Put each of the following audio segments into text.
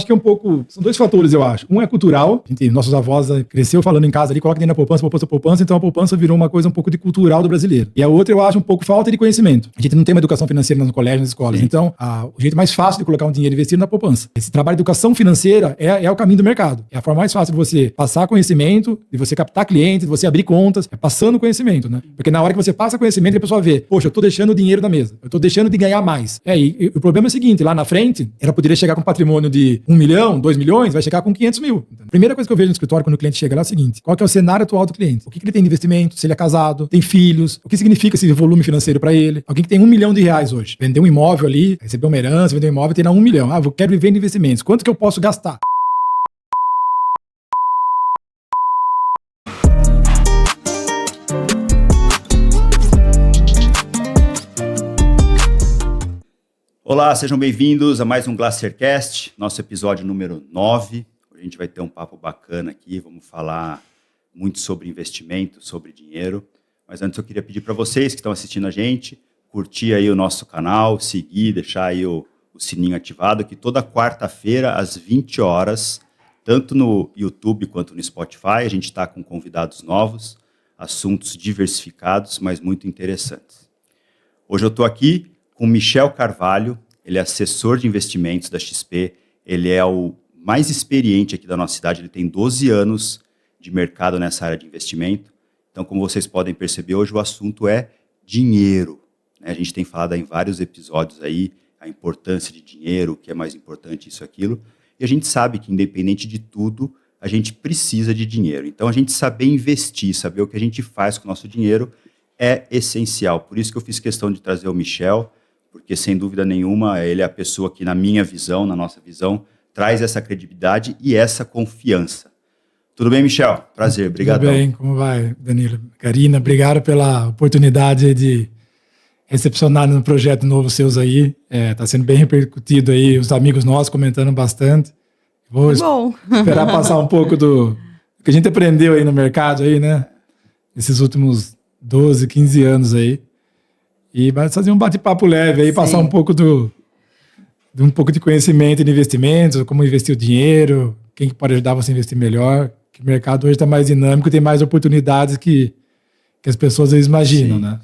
que é um pouco... São dois fatores, eu acho. Um é cultural. Nossos avós cresceu falando em casa ali, coloca dinheiro na poupança, poupança, poupança. Então a poupança virou uma coisa um pouco de cultural do brasileiro. E a outra, eu acho, um pouco falta de conhecimento. A gente não tem uma educação financeira no colégio, nas escolas. Sim. Então, o jeito mais fácil de colocar um dinheiro investido na poupança. Esse trabalho de educação financeira é o caminho do mercado. É a forma mais fácil de você passar conhecimento, de você captar clientes, de você abrir contas. É passando conhecimento, né? Porque na hora que você passa conhecimento, a pessoa vê, poxa, eu tô deixando o dinheiro na mesa. Eu tô deixando de ganhar mais. E o problema é o seguinte, lá na frente, ela poderia chegar com um patrimônio de 1 milhão, 2 milhões, vai chegar com 500 mil. A primeira coisa que eu vejo no escritório quando o cliente chega lá é o seguinte, qual que é o cenário atual do cliente? O que ele tem de investimento? Se ele é casado? Tem filhos? O que significa esse volume financeiro para ele? Alguém que tem 1 milhão de reais hoje, vendeu um imóvel ali, recebeu uma herança, vendeu um imóvel, tem lá 1 milhão. Eu quero viver em investimentos. Quanto que eu posso gastar? Olá, sejam bem-vindos a mais um Glacercast, nosso episódio número 9. Hoje a gente vai ter um papo bacana aqui, vamos falar muito sobre investimento, sobre dinheiro. Mas antes eu queria pedir para vocês que estão assistindo a gente, curtir aí o nosso canal, seguir, deixar aí o sininho ativado, que toda quarta-feira, às 20 horas, tanto no YouTube quanto no Spotify, a gente está com convidados novos, assuntos diversificados, mas muito interessantes. Hoje eu estou aqui com Michel Carvalho, ele é assessor de investimentos da XP, ele é o mais experiente aqui da nossa cidade, ele tem 12 anos de mercado nessa área de investimento. Então, como vocês podem perceber, hoje o assunto é dinheiro. A gente tem falado em vários episódios aí a importância de dinheiro, o que é mais importante, isso, aquilo. E a gente sabe que, independente de tudo, a gente precisa de dinheiro. Então, a gente saber investir, saber o que a gente faz com o nosso dinheiro é essencial. Por isso que eu fiz questão de trazer o Michel, porque, sem dúvida nenhuma, ele é a pessoa que, na minha visão, na nossa visão, traz essa credibilidade e essa confiança. Tudo bem, Michel? Prazer, obrigado. Tudo bem, como vai, Danilo? Karina, obrigado pela oportunidade de recepcionar no projeto novo seus aí. Está sendo bem repercutido aí, os amigos nossos comentando bastante. Vou esperar passar um pouco do que a gente aprendeu aí no mercado, aí, né? Nesses últimos 12, 15 anos aí. E vai fazer um bate-papo leve aí, passar um pouco um pouco de conhecimento de investimentos, como investir o dinheiro, quem pode ajudar você a investir melhor, que o mercado hoje está mais dinâmico, tem mais oportunidades que as pessoas às vezes imaginam, né?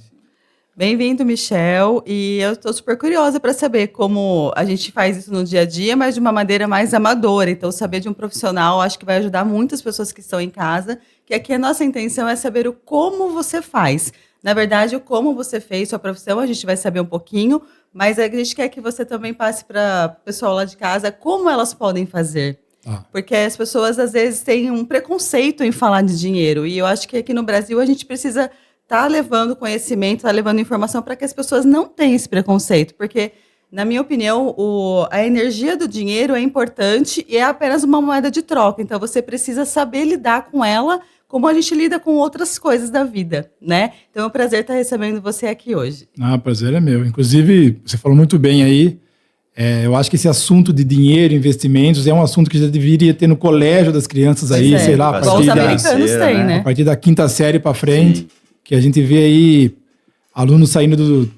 Bem-vindo, Michel, e eu estou super curiosa para saber como a gente faz isso no dia a dia, mas de uma maneira mais amadora. Então, saber de um profissional acho que vai ajudar muitas pessoas que estão em casa, que aqui a nossa intenção é saber o como você faz. Na verdade, o como você fez sua profissão, a gente vai saber um pouquinho, mas a gente quer que você também passe para o pessoal lá de casa como elas podem fazer. Porque as pessoas, às vezes, têm um preconceito em falar de dinheiro. E eu acho que aqui no Brasil a gente precisa estar levando conhecimento, estar levando informação para que as pessoas não tenham esse preconceito. Porque, na minha opinião, a energia do dinheiro é importante e é apenas uma moeda de troca. Então, você precisa saber lidar com ela como a gente lida com outras coisas da vida, né? Então é um prazer estar recebendo você aqui hoje. Prazer é meu. Inclusive, você falou muito bem aí, eu acho que esse assunto de dinheiro, investimentos, é um assunto que já deveria ter no colégio das crianças aí, sei lá, a partir da 5ª série para frente, sim, que a gente vê aí alunos saindo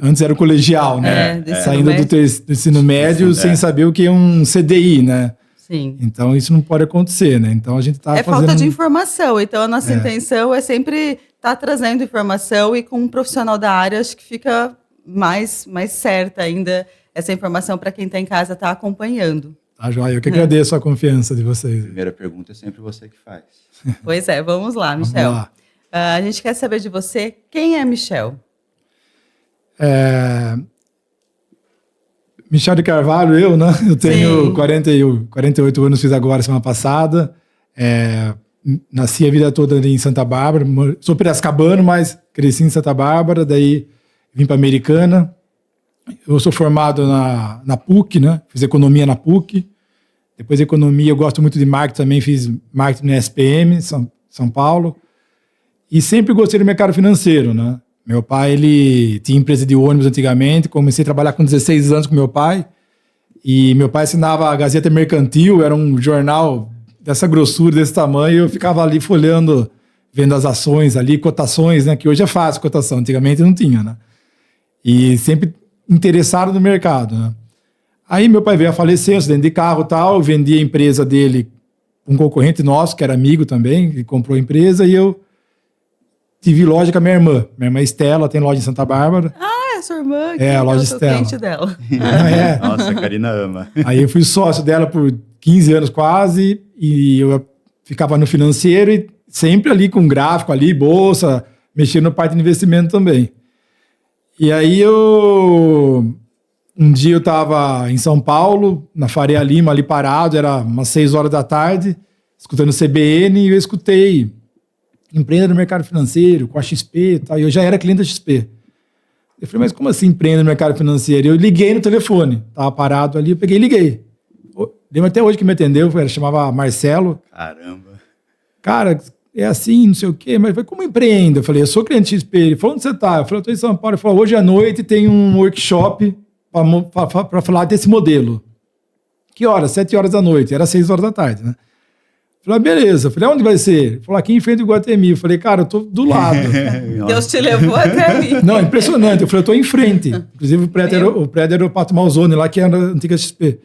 antes era o colegial, né? Saindo do ensino médio sem saber o que é um CDI, né? Sim. Então, isso não pode acontecer, né? Então, a gente está fazendo... falta de informação. Então, a nossa intenção é sempre estar trazendo informação e com um profissional da área, acho que fica mais certa ainda essa informação para quem está em casa estar acompanhando. Joia. Eu que agradeço a confiança de vocês. A primeira pergunta é sempre você que faz. Pois é, vamos lá, Michel. Vamos lá. A gente quer saber de você, quem é Michel? Michel de Carvalho, eu tenho 48 anos, fiz agora semana passada, nasci a vida toda em Santa Bárbara, sou piracicabano, mas cresci em Santa Bárbara, daí vim para Americana. Eu sou formado na PUC, né? Fiz economia na PUC, depois economia, eu gosto muito de marketing também, fiz marketing no SPM, São Paulo, e sempre gostei do mercado financeiro, né? Meu pai, ele tinha empresa de ônibus antigamente, comecei a trabalhar com 16 anos com meu pai, e meu pai assinava a Gazeta Mercantil, era um jornal dessa grossura, desse tamanho, e eu ficava ali folheando, vendo as ações ali, cotações, né, que hoje é fácil cotação, antigamente não tinha, né? E sempre interessado no mercado, né? Aí meu pai veio a falecer, acidente de carro e tal, eu vendi a empresa dele, um concorrente nosso, que era amigo também, que comprou a empresa, e eu tive loja com a minha irmã. Minha irmã Estela tem loja em Santa Bárbara. Ah, é sua irmã? A loja eu sou Estela. cliente dela. Nossa, a Karina ama. Aí eu fui sócio dela por 15 anos quase, e eu ficava no financeiro e sempre ali com gráfico ali, bolsa, mexendo na parte de investimento também. E aí um dia eu estava em São Paulo, na Faria Lima, ali parado, era umas 6 horas da tarde, escutando o CBN, e eu escutei empreenda no mercado financeiro, com a XP e tal, e eu já era cliente da XP. Eu falei, mas como assim empreenda no mercado financeiro? Eu liguei no telefone, estava parado ali, eu peguei e liguei. Lembro até hoje que me atendeu, chamava Marcelo. Caramba. Cara, é assim, não sei o quê, mas como empreenda? Eu falei, eu sou cliente XP. Ele falou, onde você está? Eu falei, eu estou em São Paulo. Ele falou, hoje à noite tem um workshop para falar desse modelo. Que horas? 7 horas da noite. Era 6 horas da tarde, né? Eu falei, beleza. Eu falei, onde vai ser? Ele falou, aqui em frente do Guatemi. Eu falei, cara, eu tô do lado. Deus te levou até ali. Não, impressionante. Eu falei, eu tô em frente. Inclusive, o prédio era o Pato Malzone, lá que era a antiga XP.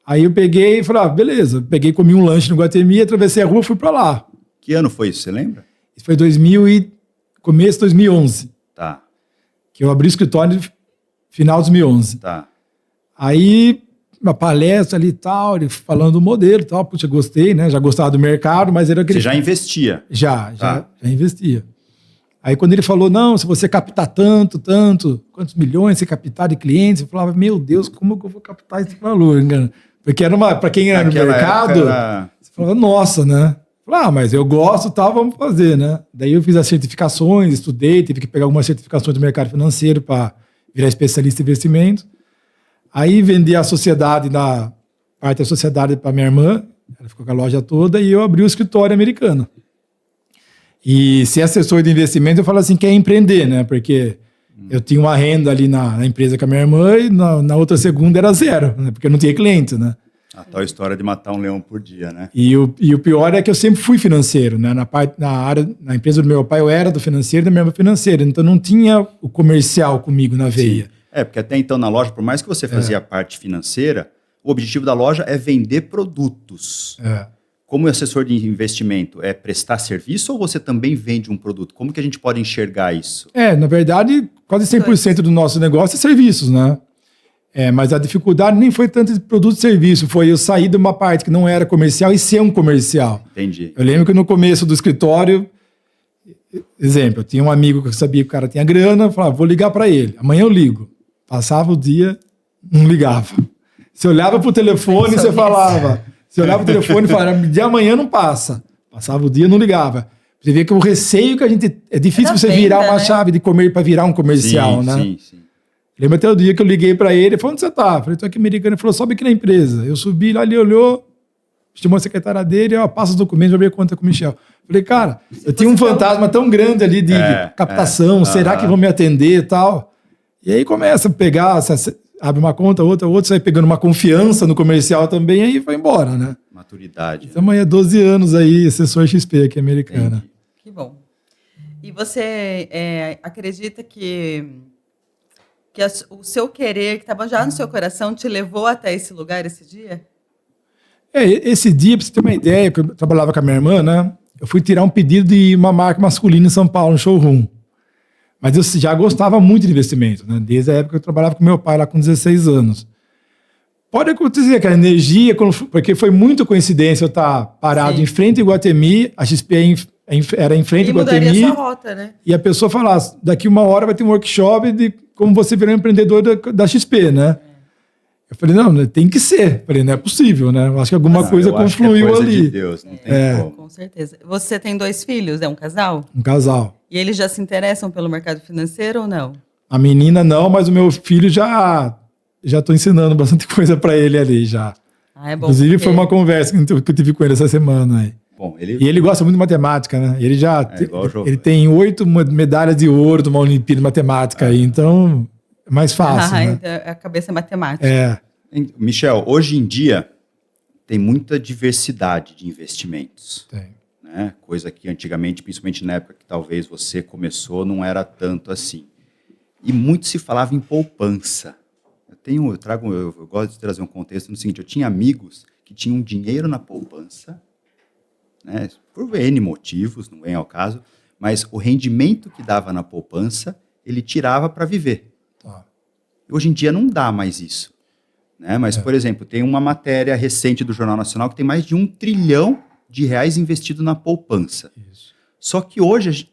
Aí eu peguei e falei, beleza. Peguei, comi um lanche no Guatemi, atravessei a rua e fui pra lá. Que ano foi isso, você lembra? Isso foi começo de 2011. Tá. Que eu abri o escritório final de 2011. Tá. Aí, uma palestra ali e tal, ele falando do modelo e tal. Puxa, gostei, né? Já gostava do mercado, mas era aquele... Você já investia? Já investia. Aí quando ele falou, não, se você captar tanto, quantos milhões você captar de clientes, eu falava, meu Deus, como que eu vou captar esse valor, cara? Porque era para quem era no mercado, você falava, nossa, né? Mas eu gosto, tal, vamos fazer, né? Daí eu fiz as certificações, estudei, tive que pegar algumas certificações do mercado financeiro para virar especialista em investimento. Aí vendi a sociedade, parte da sociedade para minha irmã, ela ficou com a loja toda, e eu abri o escritório americano. E ser assessor de investimento, eu falo assim, que é empreender, né? Porque eu tinha uma renda ali na empresa com a minha irmã e na outra segunda era zero, né? Porque eu não tinha cliente, né? A tal história de matar um leão por dia, né? E o pior é que eu sempre fui financeiro, né? Na empresa do meu pai eu era do financeiro, da minha irmã financeira, então não tinha o comercial comigo na veia. Sim. Porque até então na loja, por mais que você fazia a parte financeira, o objetivo da loja é vender produtos. Como assessor de investimento, é prestar serviço ou você também vende um produto? Como que a gente pode enxergar isso? Na verdade, quase 100% do nosso negócio é serviços, né? Mas a dificuldade nem foi tanto de produto e serviço, foi eu sair de uma parte que não era comercial e ser um comercial. Entendi. Eu lembro que no começo do escritório, exemplo, eu tinha um amigo que eu sabia que o cara tinha grana, eu falava, vou ligar para ele, amanhã eu ligo. Passava o dia, não ligava. Você olhava para o telefone e você falava... Você olhava para o telefone e falava, de amanhã não passa. Passava o dia e não ligava. Você vê que o receio que a gente... É difícil você virar uma chave de comer para virar um comercial, né? Sim. Lembra até o dia que eu liguei para ele, ele falou, onde você tá? Eu falei, tô aqui americano. Ele falou, sobe aqui na empresa. Eu subi lá, ele olhou, chamou a secretária dele, passa os documentos, abri a conta com o Michel. Eu falei, cara, eu tinha um fantasma tão grande ali de captação, será que vão me atender e tal? E aí começa a pegar... Abre uma conta, outra, você vai pegando uma confiança no comercial também, aí vai embora, né? Maturidade. Então, amanhã 12 anos aí, assessor XP aqui, americana. Entendi. Que bom. E você acredita que o seu querer, que estava já no seu coração, te levou até esse lugar, esse dia? Esse dia, pra você ter uma ideia, que eu trabalhava com a minha irmã, né? Eu fui tirar um pedido de uma marca masculina em São Paulo, no showroom. Mas eu já gostava muito de investimento, né? Desde a época que eu trabalhava com meu pai lá com 16 anos. Pode acontecer que a energia, porque foi muito coincidência eu estar parado em frente ao Guatemi, a XP era em frente ao Guatemi. E mudaria sua rota, né? E a pessoa falasse, daqui uma hora vai ter um workshop de como você virar um empreendedor da XP, né? Eu falei, não, tem que ser. Eu falei, não é possível, né? Eu acho que alguma coisa confluiu coisa ali. De Deus, não tem como. Com certeza. Você tem 2 filhos, é um casal? Um casal. E eles já se interessam pelo mercado financeiro ou não? A menina não, mas o meu filho já estou ensinando bastante coisa para ele ali já. É bom. Inclusive foi uma conversa que eu tive com ele essa semana aí. Bom, E ele gosta muito de matemática, né? Ele ele tem 8 medalhas de ouro de uma Olimpíada de matemática aí, então é mais fácil, né? Então a cabeça é matemática. Michel, hoje em dia tem muita diversidade de investimentos. Tem. Né? Coisa que antigamente, principalmente na época que talvez você começou, não era tanto assim. E muito se falava em poupança. Eu gosto de trazer um contexto no seguinte, eu tinha amigos que tinham dinheiro na poupança, né, por N motivos, não vem ao caso, mas o rendimento que dava na poupança, ele tirava para viver. Tá. Hoje em dia não dá mais isso. Né? Mas, por exemplo, tem uma matéria recente do Jornal Nacional que tem mais de R$1 trilhão investido na poupança. Isso. Só que hoje,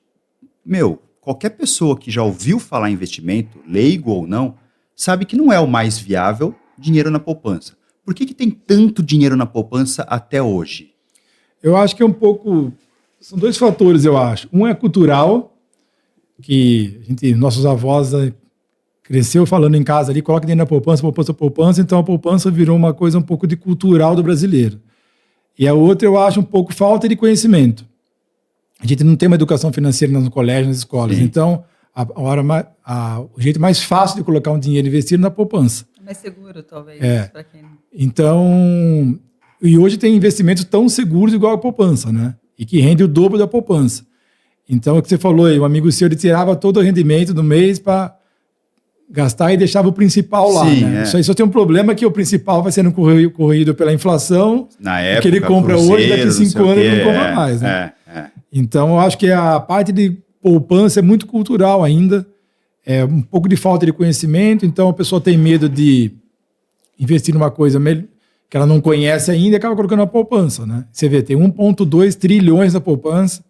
qualquer pessoa que já ouviu falar em investimento, leigo ou não, sabe que não é o mais viável dinheiro na poupança. Por que tem tanto dinheiro na poupança até hoje? Eu acho que é um pouco... São dois fatores, eu acho. Um é cultural, que nossos avós cresceu falando em casa ali, coloca dinheiro na poupança, poupança, poupança, então a poupança virou uma coisa um pouco de cultural do brasileiro. E a outra eu acho um pouco falta de conhecimento. A gente não tem uma educação financeira no colégio, nas escolas. Sim. Então, o jeito mais fácil de colocar um dinheiro investido na poupança. É mais seguro, talvez, para quem não... Então, e hoje tem investimentos tão seguros igual a poupança, né? E que rende o dobro da poupança. Então, o que você falou aí, o amigo seu, ele tirava todo o rendimento do mês para gastar e deixava o principal lá. Sim, né? Isso aí só tem um problema que o principal vai sendo corrido pela inflação. Na época, que ele compra hoje, daqui a 5 anos ele não compra mais. Né? Então, eu acho que a parte de poupança é muito cultural ainda. É um pouco de falta de conhecimento. Então, a pessoa tem medo de investir numa coisa que ela não conhece ainda e acaba colocando na poupança. Né? Você vê, tem 1,2 trilhões na poupança.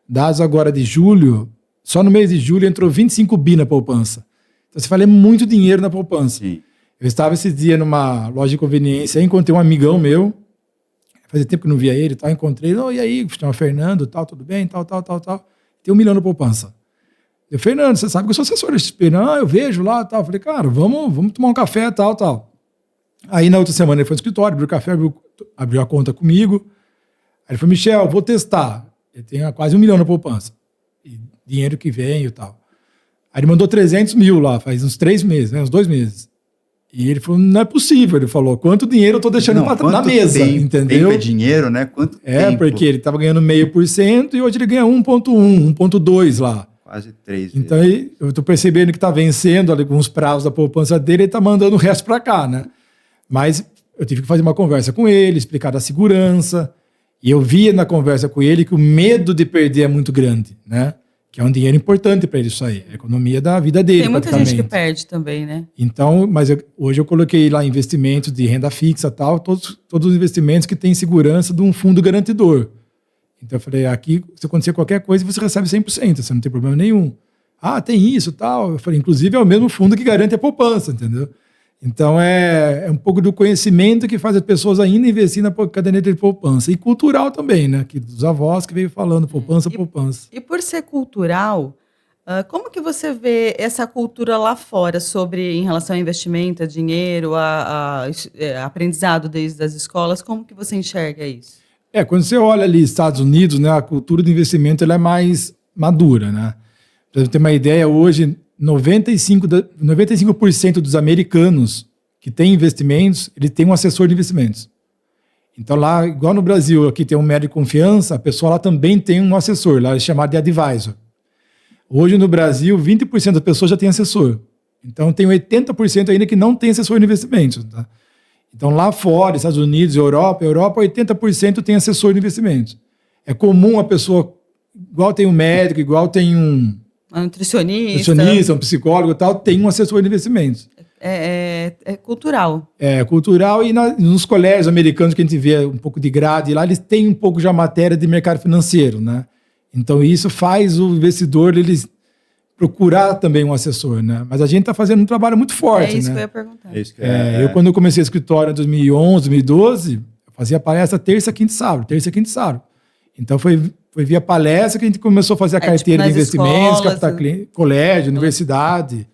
Dados agora de julho, só no mês de julho entrou 25 bi na poupança. Então você fala, é muito dinheiro na poupança. Sim. Eu estava esses dias numa loja de conveniência, encontrei um amigão meu, fazia tempo que não via ele, encontrei, e aí, chama Fernando, tudo bem, tal. Tem 1 milhão na poupança. Eu, Fernando, você sabe que eu sou assessor da XP? Não, eu vejo lá, tal. Eu falei, cara, vamos tomar um café, tal. Aí na outra semana ele foi no escritório, abriu o café, abriu a conta comigo. Aí ele falou, Michel, vou testar. Ele tem quase 1 milhão na poupança. E dinheiro que vem e tal. Aí ele mandou 300 mil lá, faz uns 3 meses, né? Uns 2 meses. E ele falou, não é possível. Ele falou, quanto dinheiro eu tô deixando na mesa, entendeu? Tempo é dinheiro, né? Quanto tempo? Porque ele estava ganhando 0,5% e hoje ele ganha 1,1, 1,2 lá. Quase 3 vezes. Então eu tô percebendo que tá vencendo alguns prazos da poupança dele e tá mandando o resto para cá, né? Mas eu tive que fazer uma conversa com ele, explicar da segurança. E eu via na conversa com ele que o medo de perder é muito grande, né? Que é um dinheiro importante para ele isso aí, a economia da vida dele. Tem muita gente que perde também, né? Então, hoje eu coloquei lá investimentos de renda fixa e tal, todos os investimentos que têm segurança de um fundo garantidor. Então eu falei, aqui, se acontecer qualquer coisa, você recebe 100%, você não tem problema nenhum. Ah, tem isso e tal. Eu falei, inclusive é o mesmo fundo que garante a poupança, entendeu? Então, é um pouco do conhecimento que faz as pessoas ainda investir na caderneta de poupança. E cultural também, né? Que dos avós que veio falando, poupança. E por ser cultural, como que você vê essa cultura lá fora em relação a investimento, a dinheiro, a aprendizado desde as escolas? Como que você enxerga isso? Quando você olha ali Estados Unidos, né, a cultura de investimento ela é mais madura, né? Para você ter uma ideia, hoje... 95% dos americanos que têm investimentos, ele tem um assessor de investimentos. Então lá, igual no Brasil, aqui tem um médico de confiança, a pessoa lá também tem um assessor, lá é chamado de advisor. Hoje no Brasil, 20% das pessoas já tem assessor. Então tem 80% ainda que não tem assessor de investimentos. Tá? Então lá fora, Estados Unidos, Europa, 80% tem assessor de investimentos. É comum a pessoa, igual tem um médico, igual tem um nutricionista, um psicólogo e tal, tem um assessor de investimentos. É cultural. É cultural e nos colégios americanos que a gente vê um pouco de grade lá, eles têm um pouco já matéria de mercado financeiro, né? Então isso faz o investidor eles procurar também um assessor, né? Mas a gente está fazendo um trabalho muito forte, É isso né? que eu ia perguntar. Eu quando eu comecei o escritório em 2011, 2012, eu fazia palestra terça, quinta e sábado. Então foi via palestra que a gente começou a fazer a carteira de investimentos, captar cliente, colégio, universidade.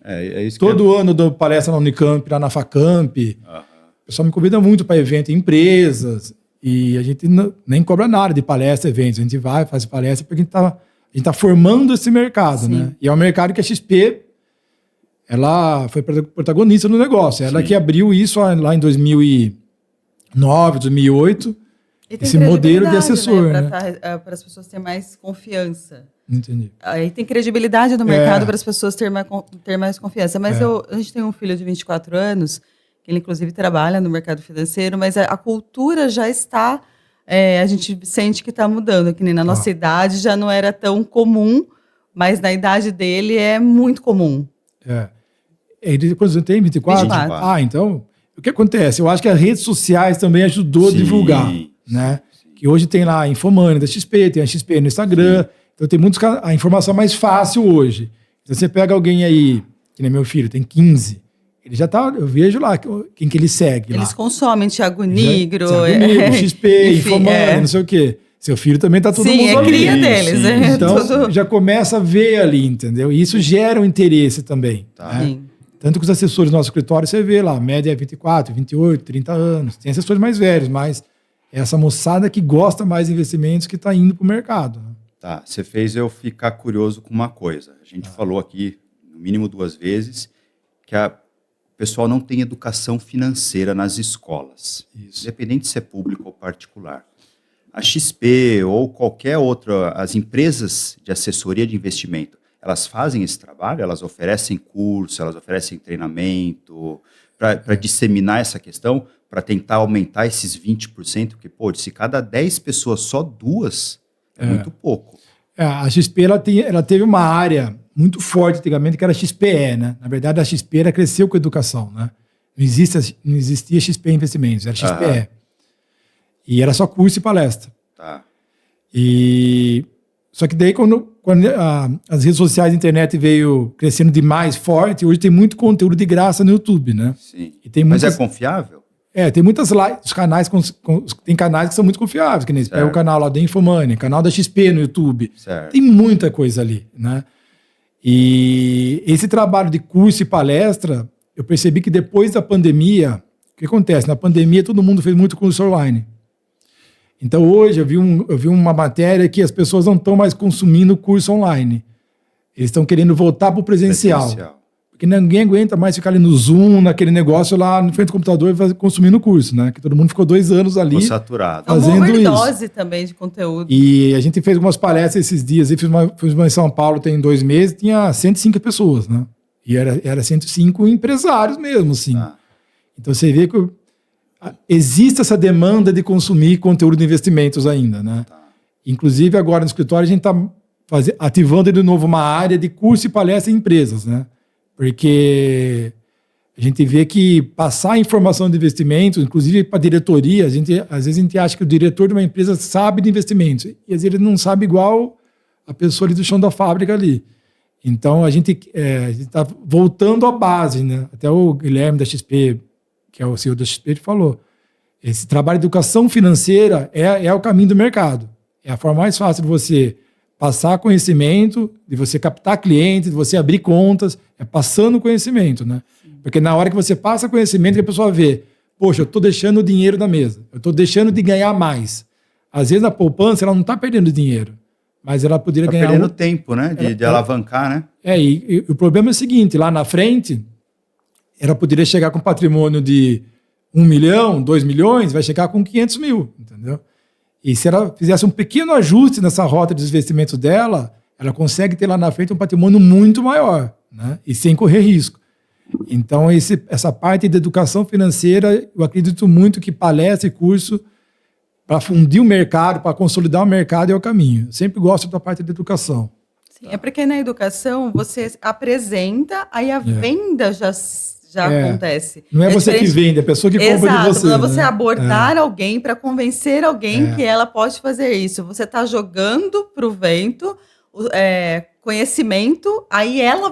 Todo ano eu dou palestra na Unicamp, lá na Facamp. O pessoal me convida muito para evento em empresas. E a gente nem cobra nada de palestra, eventos. A gente vai, faz palestra, porque a gente tá formando esse mercado, né? E é um mercado que a XP ela foi protagonista no negócio. Ela que abriu isso lá em 2009, 2008. Esse modelo de assessor, né? Para as pessoas terem mais confiança. Entendi. Aí tem credibilidade no mercado para as pessoas ter mais confiança. Mas a gente tem um filho de 24 anos, que ele inclusive trabalha no mercado financeiro, mas a cultura já está, a gente sente que está mudando, que nem na nossa idade já não era tão comum, mas na idade dele é muito comum. Ele, quando você tem 24? 24. Então, o que acontece? Eu acho que as redes sociais também ajudou a divulgar, né? Que hoje tem lá a Infomoney da XP, tem a XP no Instagram, então tem a informação mais fácil hoje. Então você pega alguém aí, que nem meu filho, tem 15, ele já tá, eu vejo lá quem que ele segue. Eles lá. consomem Thiago Nigro, XP, Infomoney, não sei o quê. Seu filho também tá todo mundo ali. Sim, é cria deles. Então já começa a ver ali, entendeu? E isso gera um interesse também. Tá. Né? Tanto que os assessores do nosso escritório, você vê lá, a média é 24, 28, 30 anos. Tem assessores mais velhos, mas é essa moçada que gosta mais de investimentos que está indo para o mercado. Né? Tá, você fez eu ficar curioso com uma coisa. A gente falou aqui, no mínimo 2 vezes, que o pessoal não tem educação financeira nas escolas. Isso. Independente se é público ou particular. A XP ou qualquer outra, as empresas de assessoria de investimento, elas fazem esse trabalho? Elas oferecem curso, elas oferecem treinamento para disseminar essa questão, para tentar aumentar esses 20%? Porque, se cada 10 pessoas, só 2 é muito pouco. A XP ela teve uma área muito forte antigamente, que era a XPE, né? Na verdade, a XP ela cresceu com a educação, né? Não existia XP Investimentos, era XPE. E era só curso e palestra. Tá. Só que daí, quando as redes sociais e a internet veio crescendo demais forte, hoje tem muito conteúdo de graça no YouTube, né? Sim. E tem Mas é confiável? Tem muitas lives, canais tem canais que são muito confiáveis, que nem é o canal lá da Infomoney, canal da XP no YouTube. Certo. Tem muita coisa ali, né? E esse trabalho de curso e palestra, eu percebi que depois da pandemia, o que acontece? Na pandemia, todo mundo fez muito curso online. Então, hoje, eu vi uma matéria que as pessoas não estão mais consumindo curso online. Eles estão querendo voltar para o presencial. Porque ninguém aguenta mais ficar ali no Zoom, naquele negócio lá no frente do computador e consumindo curso, né? Que todo mundo ficou 2 anos ali. Ficou saturado. Fazendo uma overdose também de conteúdo. E a gente fez algumas palestras esses dias. Eu fiz uma em São Paulo tem 2 meses, tinha 105 pessoas, né? E era 105 empresários mesmo, assim. Então você vê que existe essa demanda de consumir conteúdo de investimentos ainda, né? Inclusive, agora no escritório, a gente está ativando de novo uma área de curso e palestra em empresas, né? Porque a gente vê que passar informação de investimentos, inclusive para a diretoria, às vezes a gente acha que o diretor de uma empresa sabe de investimentos, e às vezes ele não sabe igual a pessoa ali do chão da fábrica ali. Então, a gente está voltando à base, né? Até o Guilherme da XP, que é o CEO da XP, ele falou, esse trabalho de educação financeira é o caminho do mercado. É a forma mais fácil de você passar conhecimento, de você captar clientes, de você abrir contas, passando conhecimento, né? Porque na hora que você passa conhecimento, que a pessoa vê, poxa, eu estou deixando o dinheiro na mesa, eu estou deixando de ganhar mais. Às vezes, a poupança, ela não está perdendo dinheiro, mas ela poderia ganhar... perdendo tempo, né? De alavancar, né? E o problema é o seguinte, lá na frente, ela poderia chegar com patrimônio de 1 milhão, 2 milhões, vai chegar com 500 mil, entendeu? E se ela fizesse um pequeno ajuste nessa rota de investimentos dela, ela consegue ter lá na frente um patrimônio muito maior, né? E sem correr risco. Então, essa parte de educação financeira, eu acredito muito que palestra e curso para fundir o mercado, para consolidar o mercado é o caminho. Eu sempre gosto da parte de educação. Sim, é porque na educação você apresenta, aí a venda já acontece. Não é você que vende, é a pessoa que compra de você. Não é você abordar alguém para convencer alguém que ela pode fazer isso. Você está jogando para o vento conhecimento, aí ela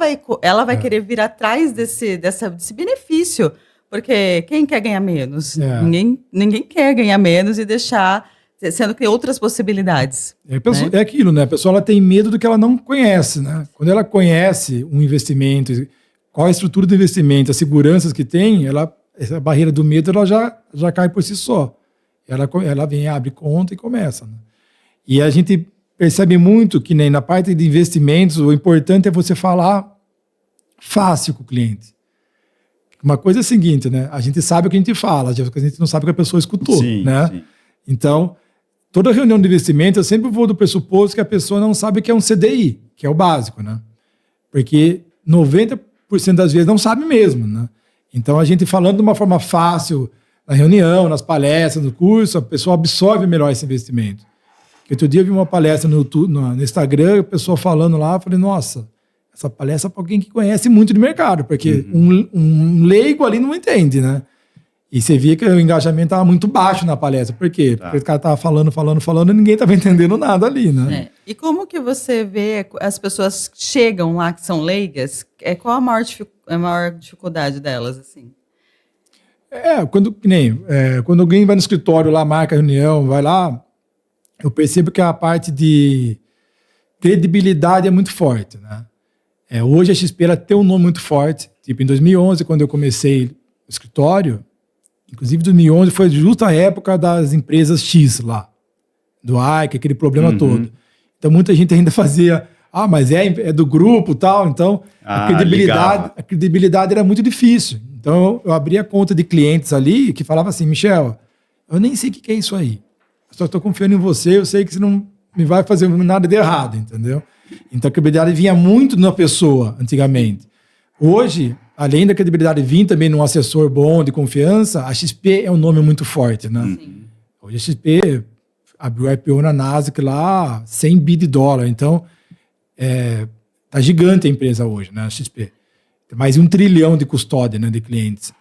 vai querer vir atrás desse benefício. Porque quem quer ganhar menos? Ninguém quer ganhar menos e deixar, sendo que tem outras possibilidades. É aquilo, né? A pessoa ela tem medo do que ela não conhece, né? Quando ela conhece um investimento, qual a estrutura do investimento, as seguranças que tem, essa barreira do medo ela já cai por si só. Ela vem, abre conta e começa. Né? E a gente percebe muito que nem na parte de investimentos, o importante é você falar fácil com o cliente. Uma coisa é a seguinte, né? A gente sabe o que a gente fala, a gente não sabe o que a pessoa escutou, né? Sim. Então, toda reunião de investimento, eu sempre vou do pressuposto que a pessoa não sabe o que é um CDI, que é o básico, né? Porque 90% das vezes não sabe mesmo, né? Então, a gente falando de uma forma fácil, na reunião, nas palestras, no curso, a pessoa absorve melhor esse investimento. Porque outro dia eu vi uma palestra no YouTube, no Instagram, a pessoa falando lá, eu falei, nossa, essa palestra é para alguém que conhece muito de mercado, porque um leigo ali não entende, né? E você via que o engajamento estava muito baixo na palestra. Por quê? Porque o cara estava falando e ninguém estava entendendo nada ali, né? E como que você vê as pessoas que chegam lá, que são leigas, qual a maior dificuldade delas, assim? Quando alguém vai no escritório lá, marca a reunião, vai lá, eu percebo que a parte de credibilidade é muito forte, né? Hoje a XP ela tem um nome muito forte. Tipo, em 2011, quando eu comecei o escritório, inclusive 2011 foi justo a época das empresas X lá, do Ike, aquele problema todo. Então muita gente ainda fazia, mas é do grupo e tal, então a credibilidade era muito difícil. Então eu abria conta de clientes ali que falavam assim, Michel, eu nem sei o que é isso aí, eu só estou confiando em você, eu sei que você não me vai fazer nada de errado, entendeu? Então a credibilidade vinha muito na pessoa antigamente. Hoje, além da credibilidade vir também num assessor bom, de confiança, a XP é um nome muito forte, né? Sim. Hoje a XP abriu IPO na Nasdaq lá, 100 bi de dólar. Então, tá gigante a empresa hoje, né? A XP. Tem mais de 1 trilhão de custódia, né, de clientes.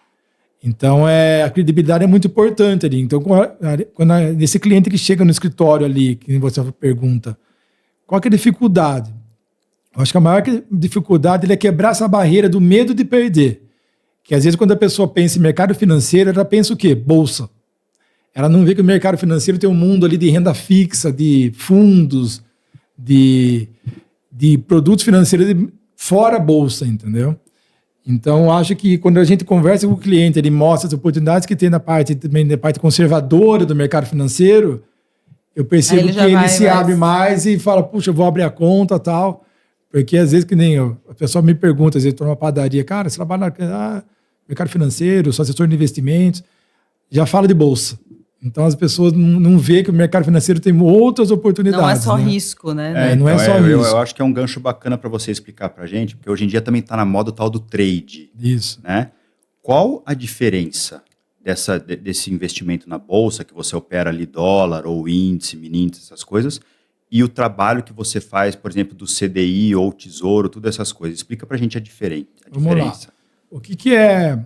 Então, a credibilidade é muito importante ali. Então, quando esse cliente que chega no escritório ali, que você pergunta, qual que é a dificuldade? Eu acho que a maior dificuldade é quebrar essa barreira do medo de perder. Que às vezes quando a pessoa pensa em mercado financeiro, ela pensa o quê? Bolsa. Ela não vê que o mercado financeiro tem um mundo ali de renda fixa, de fundos, de produtos financeiros fora a bolsa, entendeu? Então, eu acho que quando a gente conversa com o cliente, ele mostra as oportunidades que tem na parte conservadora do mercado financeiro, eu percebo que ele se abre mais e fala, puxa, eu vou abrir a conta e tal. Porque às vezes que nem eu, a pessoa me pergunta, às vezes estou numa padaria, cara, você trabalha no mercado financeiro, sou assessor de investimentos, já fala de bolsa. Então as pessoas não vê que o mercado financeiro tem outras oportunidades. Não é só risco, né? Não é só risco. Eu acho que é um gancho bacana para você explicar para a gente, porque hoje em dia também está na moda o tal do trade. Isso. Né? Qual a diferença desse investimento na bolsa, que você opera ali dólar ou índice, mini-índice, essas coisas, e o trabalho que você faz, por exemplo, do CDI ou Tesouro, todas essas coisas. Explica para a gente a diferença. Vamos lá. O que é...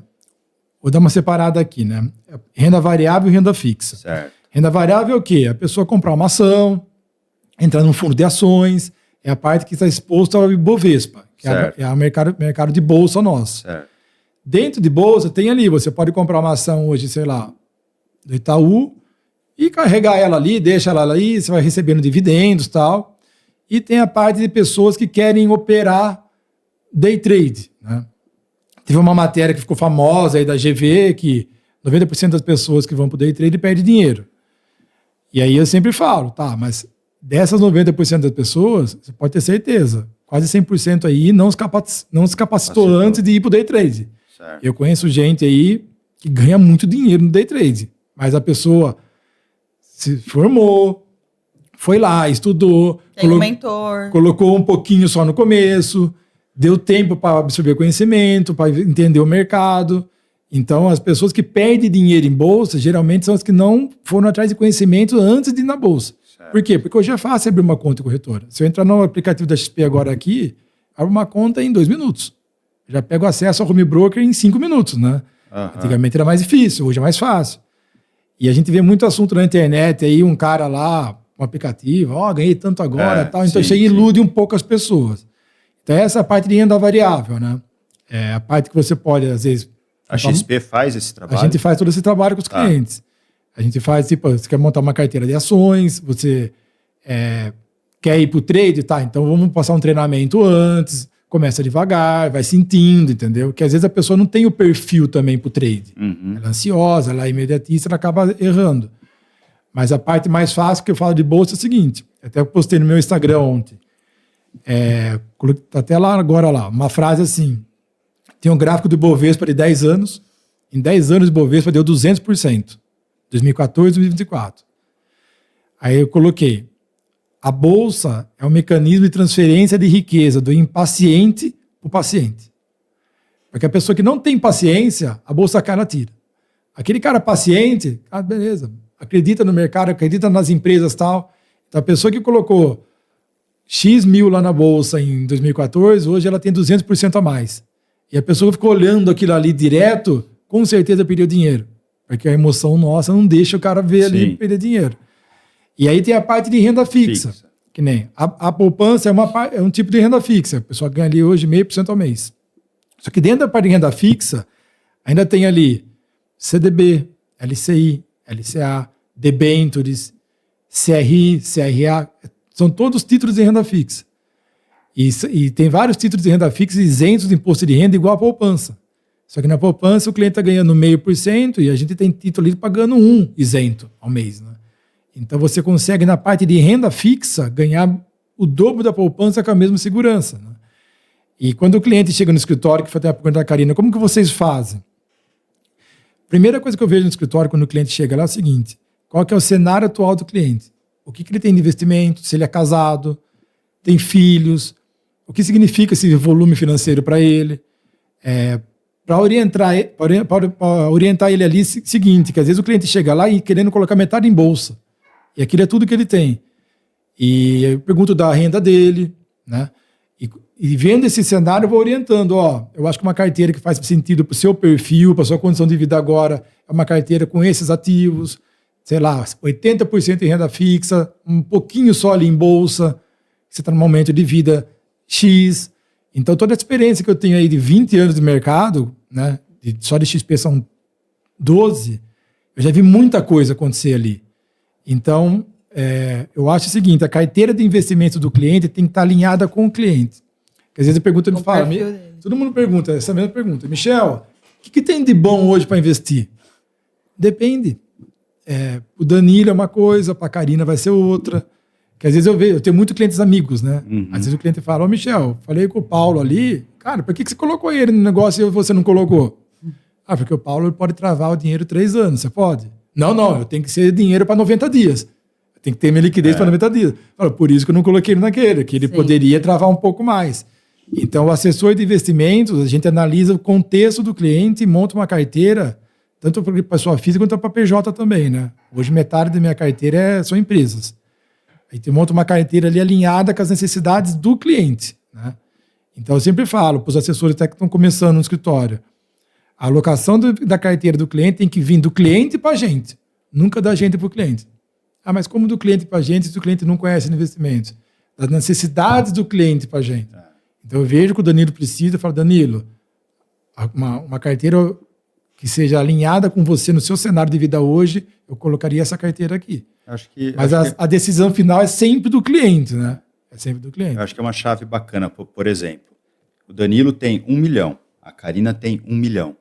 Vou dar uma separada aqui, né? Renda variável e renda fixa. Certo. Renda variável é o quê? A pessoa comprar uma ação, entrar num fundo de ações, é a parte que está exposta ao Ibovespa, que é o mercado de bolsa nosso. Certo. Dentro de bolsa tem ali, você pode comprar uma ação hoje, sei lá, do Itaú, e carregar ela ali, deixa ela ali, você vai recebendo dividendos e tal. E tem a parte de pessoas que querem operar day trade, né? Teve uma matéria que ficou famosa aí da GV, que 90% das pessoas que vão para o day trade perdem dinheiro. E aí eu sempre falo, tá, mas dessas 90% das pessoas, você pode ter certeza, quase 100% aí não se capacitou antes de ir para o day trade. Certo. Eu conheço gente aí que ganha muito dinheiro no day trade, mas a pessoa se formou, foi lá, estudou, tem um mentor, colocou um pouquinho só no começo, deu tempo para absorver conhecimento, para entender o mercado. Então, as pessoas que perdem dinheiro em bolsa, geralmente são as que não foram atrás de conhecimento antes de ir na bolsa. Certo. Por quê? Porque hoje é fácil abrir uma conta em corretora. Se eu entrar no aplicativo da XP agora aqui, abro uma conta em 2 minutos. Já pego acesso ao home broker em 5 minutos, né? Antigamente era mais difícil, hoje é mais fácil. E a gente vê muito assunto na internet, aí um cara lá, um aplicativo, ganhei tanto agora, tal. Então chega e ilude um pouco as pessoas. Então essa é a parte de renda variável, né? É a parte que você pode, às vezes... A XP faz esse trabalho? A gente faz todo esse trabalho com os clientes. A gente faz, tipo, você quer montar uma carteira de ações, você quer ir para o trade, tá? Então vamos passar um treinamento antes, começa devagar, vai sentindo, entendeu? Que às vezes a pessoa não tem o perfil também para o trade. Ela é ansiosa, ela é imediatista, ela acaba errando. Mas a parte mais fácil que eu falo de bolsa é o seguinte, até postei no meu Instagram ontem, tá até lá agora lá, uma frase assim, tem um gráfico do Ibovespa de 10 anos, em 10 anos o Ibovespa deu 200%, 2014 e 2024. Aí eu coloquei, a bolsa é um mecanismo de transferência de riqueza do impaciente para o paciente. Porque a pessoa que não tem paciência, a bolsa cai, ela tira. Aquele cara paciente, beleza, acredita no mercado, acredita nas empresas e tal. Então a pessoa que colocou X mil lá na bolsa em 2014, hoje ela tem 200% a mais. E a pessoa ficou olhando aquilo ali direto, com certeza perdeu dinheiro. Porque a emoção nossa não deixa o cara ver ali perder dinheiro. E aí tem a parte de renda fixa. Que nem a poupança é um tipo de renda fixa. A pessoa ganha ali hoje 0,5% ao mês. Só que dentro da parte de renda fixa, ainda tem ali CDB, LCI, LCA, debêntures, CRI, CRA. São todos títulos de renda fixa. E tem vários títulos de renda fixa isentos de imposto de renda igual a poupança. Só que na poupança o cliente está ganhando 0,5% e a gente tem título ali pagando 1% isento ao mês, né? Então você consegue, na parte de renda fixa, ganhar o dobro da poupança com a mesma segurança, né? E quando o cliente chega no escritório, que foi até a pergunta da Karina, como que vocês fazem? Primeira coisa que eu vejo no escritório quando o cliente chega lá é o seguinte: qual que é o cenário atual do cliente? O que ele tem de investimento? Se ele é casado, tem filhos, o que significa esse volume financeiro para ele? Para orientar ele ali, seguinte, que às vezes o cliente chega lá e querendo colocar metade em bolsa. E aquilo é tudo que ele tem. E eu pergunto da renda dele, né? E vendo esse cenário, eu vou orientando. Eu acho que uma carteira que faz sentido para o seu perfil, para a sua condição de vida agora, é uma carteira com esses ativos, sei lá, 80% em renda fixa, um pouquinho só ali em bolsa, você está num momento de vida X. Então, toda a experiência que eu tenho aí de 20 anos de mercado, né, só de XP são 12, eu já vi muita coisa acontecer ali. Então, eu acho o seguinte: a carteira de investimento do cliente tem que estar alinhada com o cliente. Porque às vezes a pergunta me fala, todo mundo pergunta essa mesma pergunta: Michel, o que tem de bom hoje para investir? Depende. O Danilo é uma coisa, para a Karina vai ser outra. Que às vezes eu tenho muitos clientes amigos, né? Uhum. Às vezes o cliente fala: Michel, falei com o Paulo ali, cara, por que você colocou ele no negócio e você não colocou? Porque o Paulo pode travar o dinheiro 3 anos, você pode? Não, eu tenho que ser dinheiro para 90 dias. Eu tenho que ter minha liquidez para 90 dias. Por isso que eu não coloquei ele naquele, que ele poderia travar um pouco mais. Então, o assessor de investimentos, a gente analisa o contexto do cliente e monta uma carteira, tanto para pessoa física quanto para PJ também, né? Hoje, metade da minha carteira são empresas. A gente monta uma carteira ali alinhada com as necessidades do cliente, né? Então, eu sempre falo para os assessores até que estão começando no escritório: a alocação da carteira do cliente tem que vir do cliente para a gente, nunca da gente para o cliente. Mas como do cliente para a gente se o cliente não conhece investimentos? Das necessidades do cliente para a gente. Então, eu vejo que o Danilo precisa, eu falo: Danilo, uma carteira que seja alinhada com você no seu cenário de vida hoje, eu colocaria essa carteira aqui. Mas a decisão final é sempre do cliente, né? É sempre do cliente. Eu acho que é uma chave bacana. Por exemplo, o Danilo tem 1 milhão, a Karina tem 1 milhão.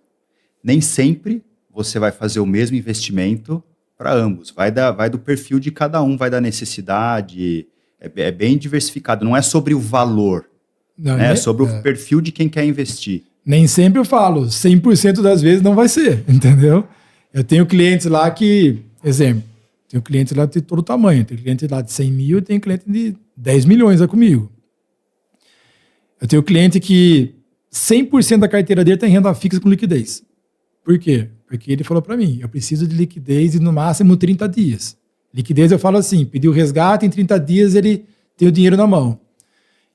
Nem sempre você vai fazer o mesmo investimento para ambos. Vai do perfil de cada um, vai da necessidade. É bem diversificado. Não é sobre o valor, não, né? É sobre o perfil de quem quer investir. Nem sempre eu falo, 100% das vezes não vai ser, entendeu? Eu tenho clientes lá que, exemplo, tenho clientes lá de todo tamanho. Tem cliente lá de 100 mil e tem cliente de 10 milhões lá comigo. Eu tenho cliente que 100% da carteira dele tem renda fixa com liquidez. Por quê? Porque ele falou para mim: eu preciso de liquidez de no máximo 30 dias. Liquidez, eu falo assim, pediu resgate, em 30 dias ele tem o dinheiro na mão.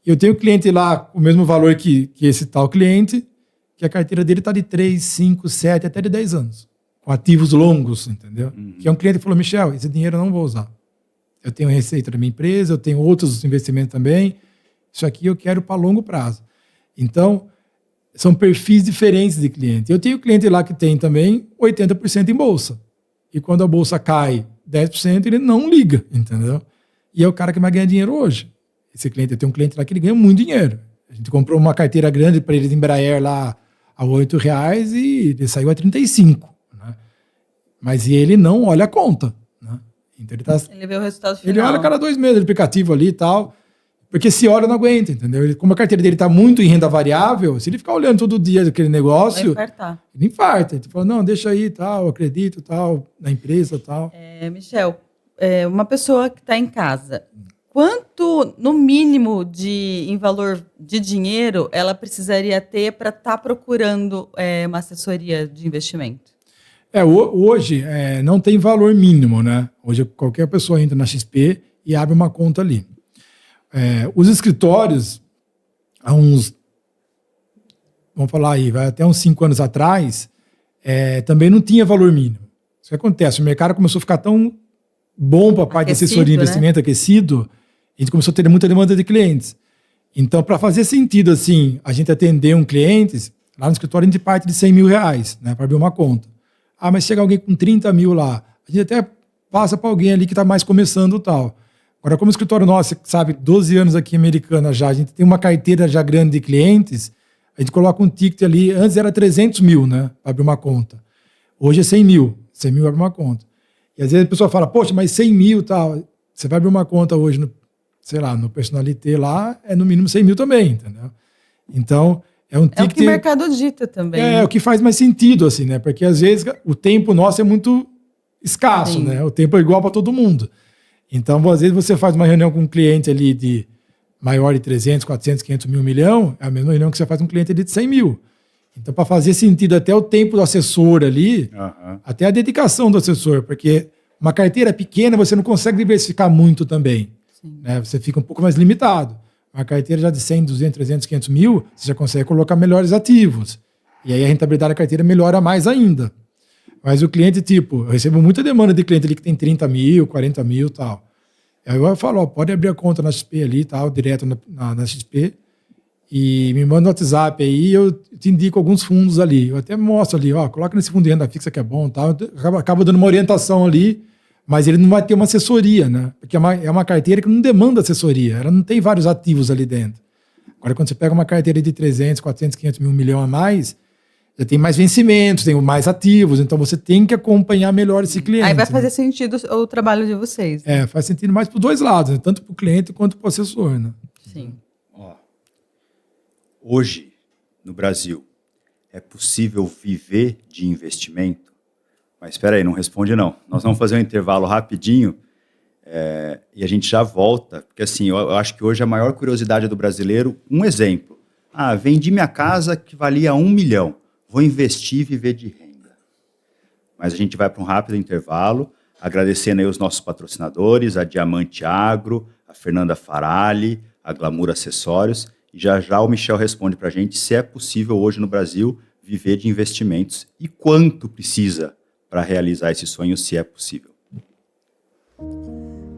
Eu tenho cliente lá com o mesmo valor que esse tal cliente, que a carteira dele está de 3, 5, 7, até de 10 anos. Com ativos longos, entendeu? Uhum. Que é um cliente que falou: Michel, esse dinheiro eu não vou usar. Eu tenho receita da minha empresa, eu tenho outros investimentos também. Isso aqui eu quero para longo prazo. Então, são perfis diferentes de cliente. Eu tenho cliente lá que tem também 80% em bolsa. E quando a bolsa cai 10%, ele não liga, entendeu? E é o cara que mais ganha dinheiro hoje. Esse cliente, eu tenho um cliente lá que ele ganha muito dinheiro. A gente comprou uma carteira grande para ele de Embraer lá a R$8 e ele saiu a 35. Né? Mas ele não olha a conta. Né? Então ele vê o resultado final. Ele olha a cada 2 meses, o aplicativo ali e tal. Porque se olha, não aguenta, entendeu? Como a carteira dele está muito em renda variável, se ele ficar olhando todo dia aquele negócio, ele infarta. Ele fala: não, deixa aí, tal, acredito, tal, na empresa, tal. Michel, uma pessoa que está em casa, quanto, no mínimo, em valor de dinheiro, ela precisaria ter para estar procurando uma assessoria de investimento? Hoje não tem valor mínimo, né? Hoje qualquer pessoa entra na XP e abre uma conta ali. Os escritórios, vamos falar aí, vai até uns 5 anos atrás, também não tinha valor mínimo. Isso que acontece, o mercado começou a ficar tão bom para a parte de assessoria e investimento, aquecido, a gente começou a ter muita demanda de clientes. Então, para fazer sentido, assim, a gente atender um cliente, lá no escritório a gente parte de R$100 mil, né, para abrir uma conta. Mas chega alguém com 30 mil lá, a gente até passa para alguém ali que está mais começando e tal. Agora, como o escritório nosso, sabe, 12 anos aqui em Americana já, a gente tem uma carteira já grande de clientes, a gente coloca um ticket ali, antes era 300 mil, né, para abrir uma conta. Hoje é 100 mil, 100 mil abre uma conta. E às vezes a pessoa fala, poxa, mas 100 mil e tal, você vai abrir uma conta hoje, no Personalité lá, no mínimo 100 mil também, entendeu? Então, é um ticket... É o que o mercado dita também. É o que faz mais sentido, assim, né, porque às vezes o tempo nosso é muito escasso, sim, né, o tempo é igual para todo mundo. Então, às vezes você faz uma reunião com um cliente ali de maior de 300, 400, 500 mil, 1 milhão, é a mesma reunião que você faz com um cliente ali de 100 mil. Então, para fazer sentido até o tempo do assessor ali, até a dedicação do assessor, porque uma carteira pequena você não consegue diversificar muito também. Né? Você fica um pouco mais limitado. Uma carteira já de 100, 200, 300, 500 mil, você já consegue colocar melhores ativos. E aí a rentabilidade da carteira melhora mais ainda. Mas o cliente, eu recebo muita demanda de cliente ali que tem 30 mil, 40 mil e tal. Aí eu falo, pode abrir a conta na XP ali, tal, direto na XP, e me manda no WhatsApp aí, eu te indico alguns fundos ali. Eu até mostro ali, coloca nesse fundo de renda fixa que é bom, tal. Acaba dando uma orientação ali, mas ele não vai ter uma assessoria, né? Porque é uma carteira que não demanda assessoria, ela não tem vários ativos ali dentro. Agora, quando você pega uma carteira de 300, 400, 500 mil, 1 milhão a mais, já tem mais vencimentos, tem mais ativos, então você tem que acompanhar melhor esse cliente. Aí vai fazer sentido o trabalho de vocês. Né? Faz sentido mais para os dois lados, né? Tanto para o cliente quanto para o assessor. Né? Sim. Hoje, no Brasil, é possível viver de investimento? Mas espera aí, não responde não. Nós vamos fazer um intervalo rapidinho e a gente já volta, porque assim, eu acho que hoje a maior curiosidade do brasileiro, um exemplo, vendi minha casa que valia 1 milhão, vou investir e viver de renda. Mas a gente vai para um rápido intervalo, agradecendo aí os nossos patrocinadores, a Diamante Agro, a Fernanda Farali, a Glamour Acessórios, e já já o Michel responde para a gente se é possível hoje no Brasil viver de investimentos e quanto precisa para realizar esse sonho, se é possível.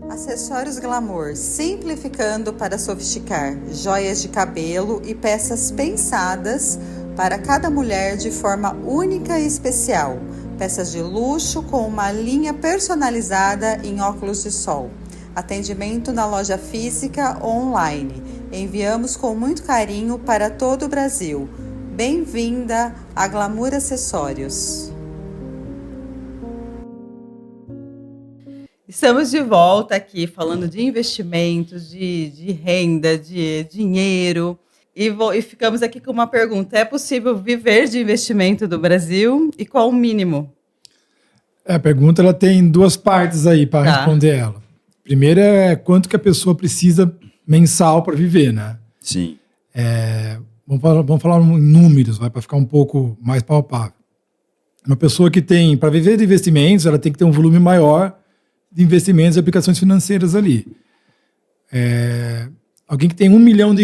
Acessórios Glamour, simplificando para sofisticar, joias de cabelo e peças pensadas para cada mulher de forma única e especial. Peças de luxo com uma linha personalizada em óculos de sol. Atendimento na loja física ou online. Enviamos com muito carinho para todo o Brasil. Bem-vinda a Glamour Acessórios. Estamos de volta aqui falando de investimentos, de renda, de dinheiro. E ficamos aqui com uma pergunta. É possível viver de investimento do Brasil? E qual o mínimo? A pergunta ela tem 2 partes aí para responder ela. Primeiro é quanto que a pessoa precisa mensal para viver, né? Sim. Vamos falar em números, para ficar um pouco mais palpável. Uma pessoa que tem, para viver de investimentos, ela tem que ter um volume maior de investimentos e aplicações financeiras ali. Alguém que tem R$1 milhão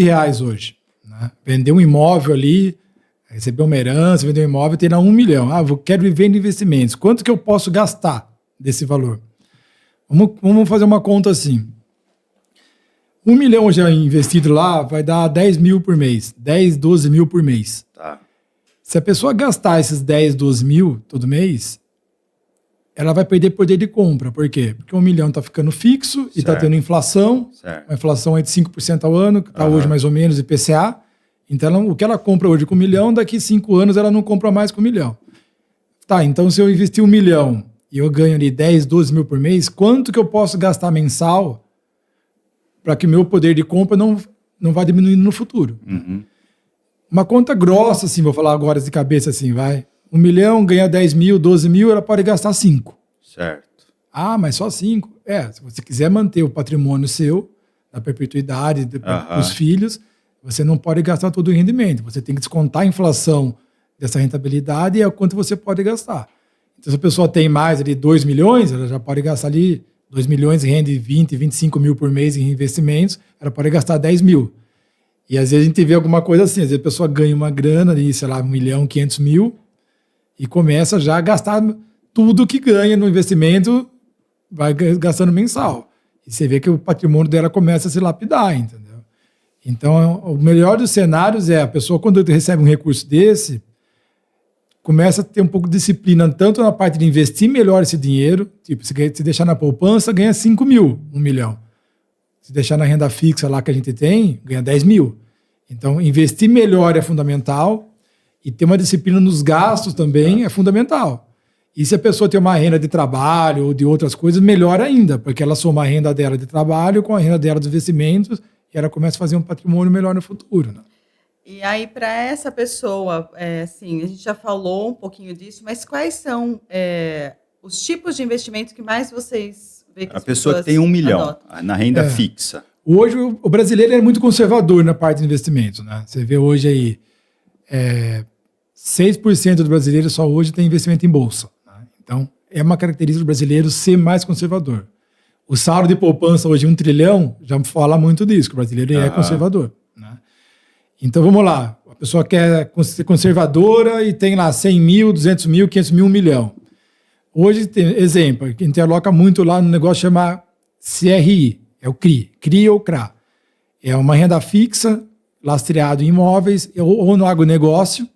hoje, né? Vendeu um imóvel ali, recebeu uma herança, vendeu um imóvel, tem lá 1 milhão. Quero viver de investimentos. Quanto que eu posso gastar desse valor? Vamos fazer uma conta assim. 1 milhão já investido lá vai dar 10 mil por mês, 10, 12 mil por mês. Tá. Se a pessoa gastar esses 10, 12 mil todo mês, ela vai perder poder de compra. Por quê? Porque 1 milhão está ficando fixo e está tendo inflação. Certo. Uma inflação aí de 5% ao ano, que está hoje mais ou menos, IPCA. Então, o que ela compra hoje com 1 milhão, daqui 5 anos ela não compra mais com 1 milhão. Então se eu investir 1 milhão e eu ganho ali 10, 12 mil por mês, quanto que eu posso gastar mensal para que meu poder de compra não vá diminuindo no futuro? Uhum. Uma conta grossa, assim, vou falar agora de cabeça assim, vai. 1 milhão, ganha 10 mil, 12 mil, ela pode gastar 5. Certo. Mas só 5. se você quiser manter o patrimônio seu, na perpetuidade dos filhos, você não pode gastar todo o rendimento. Você tem que descontar a inflação dessa rentabilidade e é o quanto você pode gastar. Então, se a pessoa tem mais ali 2 milhões, ela já pode gastar ali 2 milhões, rende 20, 25 mil por mês em investimentos, ela pode gastar 10 mil. E às vezes a gente vê alguma coisa assim, às vezes a pessoa ganha uma grana ali, sei lá, 1 milhão, 500 mil, e começa já a gastar tudo que ganha no investimento, vai gastando mensal. E você vê que o patrimônio dela começa a se lapidar, entendeu? Então, o melhor dos cenários é a pessoa, quando recebe um recurso desse, começa a ter um pouco de disciplina, tanto na parte de investir melhor esse dinheiro, tipo, se deixar na poupança, ganha 5 mil, 1 milhão. Se deixar na renda fixa lá que a gente tem, ganha 10 mil. Então, investir melhor é fundamental e ter uma disciplina nos gastos também é fundamental. E se a pessoa tem uma renda de trabalho ou de outras coisas, melhor ainda, porque ela soma a renda dela de trabalho com a renda dela dos investimentos e ela começa a fazer um patrimônio melhor no futuro, né? E aí, para essa pessoa, assim, a gente já falou um pouquinho disso, mas quais são os tipos de investimentos que mais vocês veem que a pessoa que tem 1 milhão adotam na renda fixa? Hoje, o brasileiro é muito conservador na parte de investimentos, né? Você vê hoje aí, 6% dos brasileiros só hoje tem investimento em bolsa. Então, é uma característica do brasileiro ser mais conservador. O saldo de poupança hoje, 1 trilhão, já fala muito disso, que o brasileiro é conservador. Né? Então, vamos lá. A pessoa quer ser conservadora e tem lá 100 mil, 200 mil, 500 mil, 1 milhão. Hoje, tem exemplo, a gente aloca muito lá no negócio chamado CRI, é o CRI, CRI ou CRA. É uma renda fixa, lastreado em imóveis ou no agronegócio.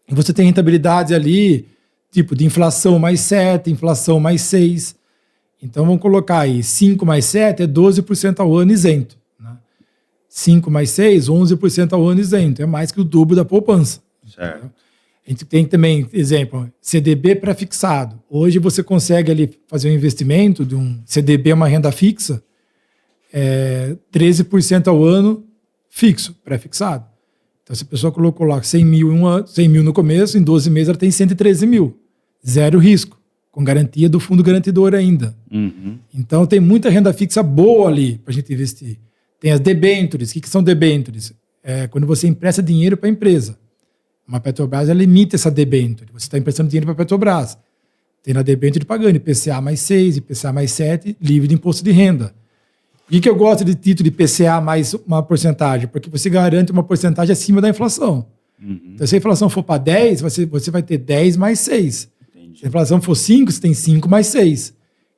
E você tem rentabilidades ali, tipo de inflação mais 7, inflação mais 6. Então, vamos colocar aí 5 mais 7 é 12% ao ano isento. Né? 5 mais 6, 11% ao ano isento. É mais que o dobro da poupança. Certo. Entendeu? A gente tem também, exemplo, CDB pré-fixado. Hoje você consegue ali fazer um investimento de um CDB, uma renda fixa, 13% ao ano fixo, pré-fixado. Então, se a pessoa colocou lá 100 mil no começo, em 12 meses ela tem 113 mil. Zero risco, com garantia do fundo garantidor ainda. Uhum. Então, tem muita renda fixa boa ali para a gente investir. Tem as debêntures. O que são debêntures? É quando você empresta dinheiro para a empresa. Uma Petrobras, ela limita essa debênture. Você está emprestando dinheiro para a Petrobras. Tem na debênture pagando IPCA mais 6, IPCA mais 7, livre de imposto de renda. Por que eu gosto de título de IPCA mais uma porcentagem? Porque você garante uma porcentagem acima da inflação. Uhum. Então, se a inflação for para 10, você vai ter 10 mais 6. Entendi. Se a inflação for 5, você tem 5 mais 6.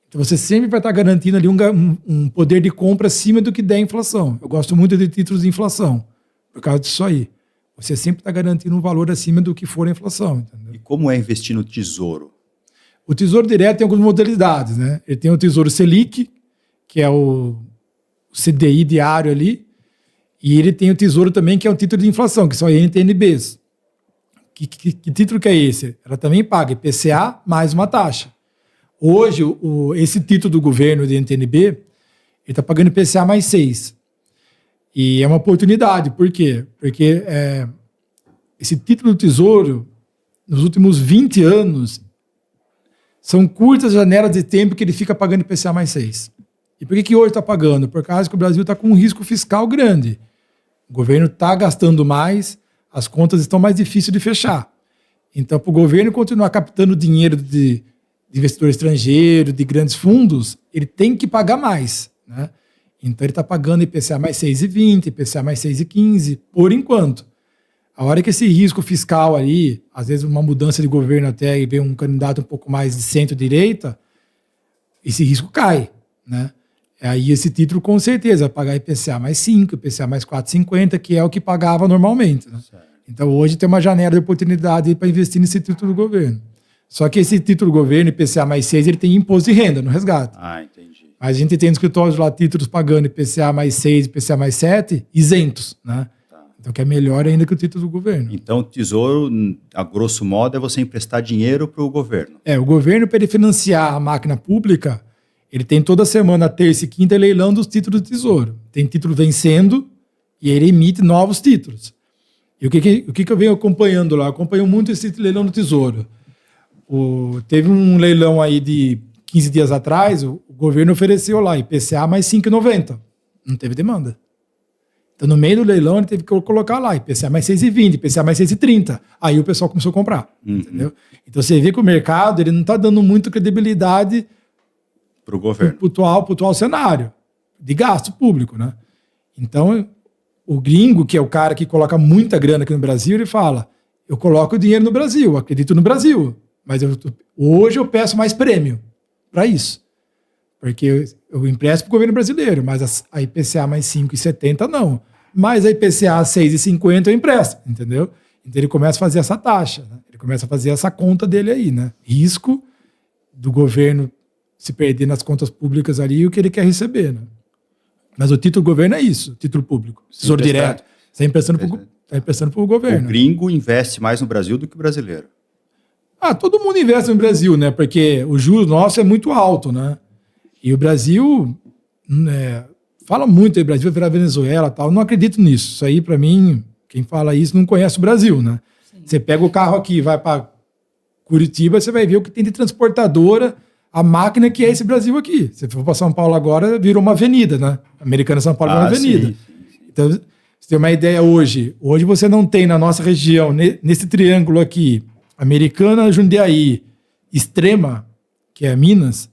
Então, você sempre vai estar garantindo ali um poder de compra acima do que der a inflação. Eu gosto muito de títulos de inflação, por causa disso aí. Você sempre está garantindo um valor acima do que for a inflação. Entendeu? E como é investir no Tesouro? O Tesouro Direto tem algumas modalidades, né? Ele tem o Tesouro Selic, que é o CDI diário ali, e ele tem o Tesouro também, que é um título de inflação, que são NTNBs. Que título que é esse? Ela também paga IPCA mais uma taxa. Hoje, esse título do governo de NTNB, ele está pagando IPCA mais 6. E é uma oportunidade. Por quê? Porque esse título do Tesouro, nos últimos 20 anos, são curtas janelas de tempo que ele fica pagando IPCA mais 6. E por que hoje está pagando? Por causa que o Brasil está com um risco fiscal grande. O governo está gastando mais, as contas estão mais difíceis de fechar. Então, para o governo continuar captando dinheiro de investidor estrangeiro, de grandes fundos, ele tem que pagar mais. Né? Então, ele está pagando IPCA mais 6,20, IPCA mais 6,15, por enquanto. A hora que esse risco fiscal ali, às vezes uma mudança de governo até e vem um candidato um pouco mais de centro-direita, esse risco cai. Né? Aí esse título com certeza vai pagar IPCA mais 5, IPCA mais 4,50, que é o que pagava normalmente. Né? Então hoje tem uma janela de oportunidade para investir nesse título do governo. Só que esse título do governo, IPCA mais 6, ele tem imposto de renda no resgate. Ah, entendi. Mas a gente tem escritórios lá, títulos pagando IPCA mais 6, IPCA mais 7, isentos. Né? Tá. Então que é melhor ainda que o título do governo. Então o Tesouro, a grosso modo, é você emprestar dinheiro para o governo. O governo, para ele financiar a máquina pública, ele tem toda semana, terça e quinta, leilão dos títulos do Tesouro. Tem título vencendo e ele emite novos títulos. E o que eu venho acompanhando lá? Eu acompanho muito esse leilão do Tesouro. Teve um leilão aí de 15 dias atrás, o governo ofereceu lá IPCA mais 5,90. Não teve demanda. Então, no meio do leilão, ele teve que colocar lá IPCA mais 6,20, IPCA mais 6,30. Aí o pessoal começou a comprar. Entendeu? Então, você vê que o mercado ele não está dando muita credibilidade para o governo. Para o atual cenário de gasto público, né? Então, o gringo, que é o cara que coloca muita grana aqui no Brasil, ele fala, eu coloco o dinheiro no Brasil, acredito no Brasil, mas hoje eu peço mais prêmio para isso. Porque eu empresto para o governo brasileiro, mas a IPCA mais 5,70 não. Mas a IPCA 6,50 eu empresto, entendeu? Então ele começa a fazer essa taxa, né? Ele começa a fazer essa conta dele aí, né? Risco do governo se perder nas contas públicas ali e o que ele quer receber, né? Mas o título do governo é isso, título público. Tesouro direto. Você está emprestando para o governo. O gringo investe mais no Brasil do que o brasileiro. Todo mundo investe no Brasil, né? Porque o juro nosso é muito alto, né? E o Brasil fala muito aí, Brasil vai virar Venezuela e tal. Eu não acredito nisso. Isso aí, para mim, quem fala isso não conhece o Brasil, né? Sim. Você pega o carro aqui e vai para Curitiba, você vai ver o que tem de transportadora, a máquina que é esse Brasil aqui. Se for para São Paulo agora, virou uma avenida, né? Americana São Paulo é uma avenida. Sim. Então, você tem uma ideia hoje. Hoje você não tem na nossa região, nesse triângulo aqui, Americana, Jundiaí, Extrema, que é Minas,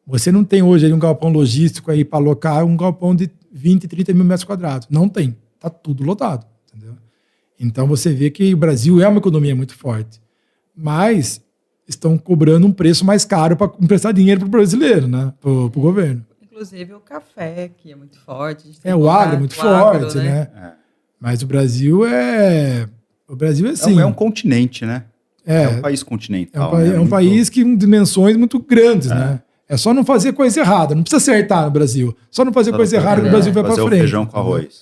você não tem hoje aí um galpão logístico aí para alocar um galpão de 20, 30 mil metros quadrados. Não tem. Está tudo lotado. Entendeu? Então você vê que o Brasil é uma economia muito forte. Mas estão cobrando um preço mais caro para emprestar dinheiro para o brasileiro, né? Para o governo. Inclusive o café, que é muito forte. O agro é muito forte, né? Mas o Brasil é... O Brasil é assim. É um continente, né? É um país continental. É um país que tem dimensões muito grandes, né? É só não fazer coisa errada. Não precisa acertar no Brasil. Só não fazer coisa errada que o Brasil vai para frente. Fazer o feijão com arroz.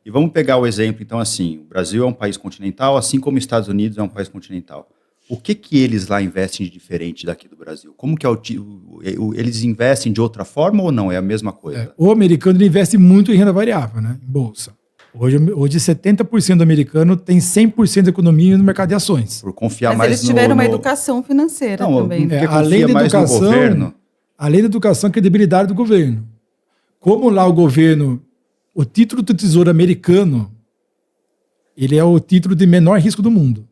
E vamos pegar o exemplo, então, assim. O Brasil é um país continental, assim como os Estados Unidos é um país continental. O que eles lá investem de diferente daqui do Brasil? Como que eles investem de outra forma ou não? É a mesma coisa? O americano ele investe muito em renda variável, né? Em bolsa. Hoje 70% do americano tem 100% da economia no mercado de ações. Por confiar Mas mais eles tiveram uma educação financeira também. Além da educação, além da educação, a credibilidade do governo. Como lá o governo, o título do Tesouro americano, ele é o título de menor risco do mundo.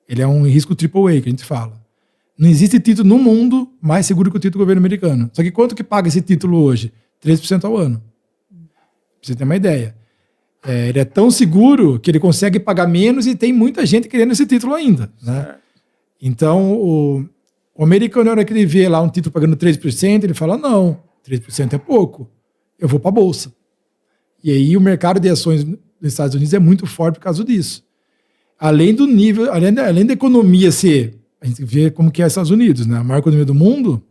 Ele é um risco AAA, que a gente fala. Não existe título no mundo mais seguro que o título do governo americano. Só que quanto que paga esse título hoje? 3% ao ano. Pra você ter uma ideia. Ele é tão seguro que ele consegue pagar menos e tem muita gente querendo esse título ainda. Né? Então, o americano, na hora que ele vê lá um título pagando 3%, ele fala, não, 3% é pouco, eu vou para a Bolsa. E aí o mercado de ações dos Estados Unidos é muito forte por causa disso. Além do nível, além da economia ser, a gente vê como que é os Estados Unidos, né? A maior economia do mundo,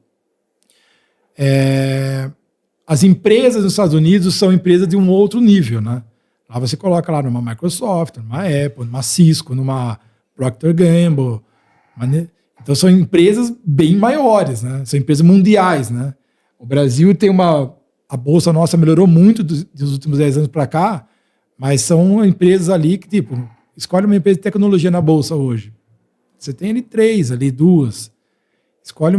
as empresas dos Estados Unidos são empresas de um outro nível, né? Lá você coloca lá numa Microsoft, numa Apple, numa Cisco, numa Procter & Gamble. Então são empresas bem maiores, né? São empresas mundiais, né? O Brasil tem a bolsa nossa melhorou muito dos últimos 10 anos para cá, mas são empresas ali que, tipo, escolhe uma empresa de tecnologia na bolsa hoje. Você tem ali 3, ali 2. Escolhe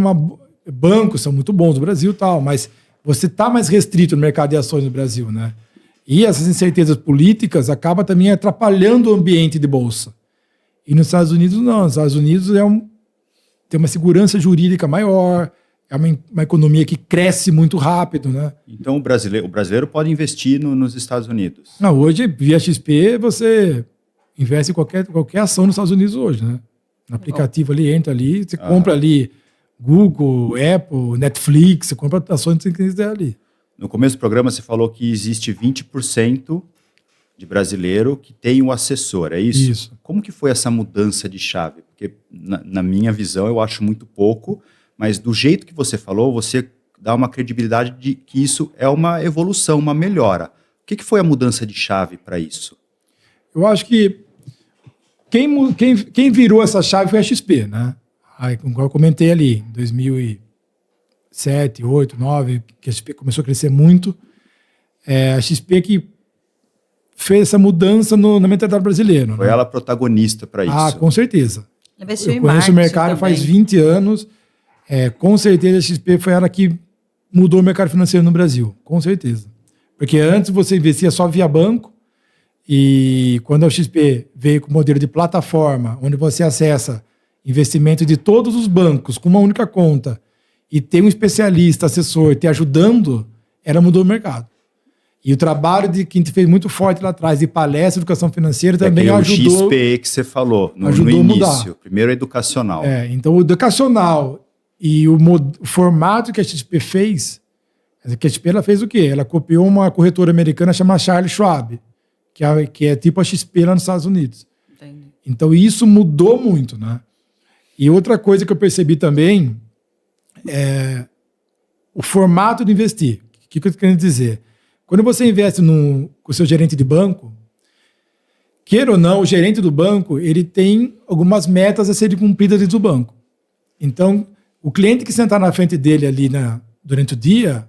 bancos, são muito bons no Brasil e tal, mas você está mais restrito no mercado de ações no Brasil, né? E essas incertezas políticas acabam também atrapalhando o ambiente de bolsa. E nos Estados Unidos, não. Nos Estados Unidos tem uma segurança jurídica maior, é uma economia que cresce muito rápido, né? Então o brasileiro pode investir nos Estados Unidos? Não, hoje, via XP, você investe em qualquer ação nos Estados Unidos hoje, né? No aplicativo ali, entra ali, você compra ali Google, Apple, Netflix, você compra ações que você quiser ali. No começo do programa você falou que existe 20% de brasileiro que tem um assessor, é isso? Isso. Como que foi essa mudança de chave? Porque na minha visão eu acho muito pouco, mas do jeito que você falou, você dá uma credibilidade de que isso é uma evolução, uma melhora. O que foi a mudança de chave para isso? Eu acho que quem virou essa chave foi a XP, né? Aí, como eu comentei ali, em 2007, 2008, 2009, que a XP começou a crescer muito. A XP que fez essa mudança na mentalidade brasileira. Foi ela protagonista para isso. Com certeza. Investiu eu conheço o mercado também. faz 20 anos. Com certeza a XP foi ela que mudou o mercado financeiro no Brasil, com certeza. Porque antes você investia só via banco, e quando a XP veio com o modelo de plataforma, onde você acessa investimento de todos os bancos com uma única conta, e tem um especialista, assessor, te ajudando, ela mudou o mercado. E o trabalho que a gente fez muito forte lá atrás, de palestra de educação financeira, também ajudou. O XPE que você falou no início. Mudar. Primeiro educacional. Então o educacional e o formato que a XP fez, que a XP ela fez o quê? Ela copiou uma corretora americana chamada Charles Schwab, que é tipo a XP lá nos Estados Unidos. Entendi. Então isso mudou muito, né? E outra coisa que eu percebi também é o formato de investir. O que eu estou querendo dizer? Quando você investe com o seu gerente de banco, queira ou não, o gerente do banco ele tem algumas metas a serem cumpridas dentro do banco. Então, o cliente que sentar na frente dele ali durante o dia,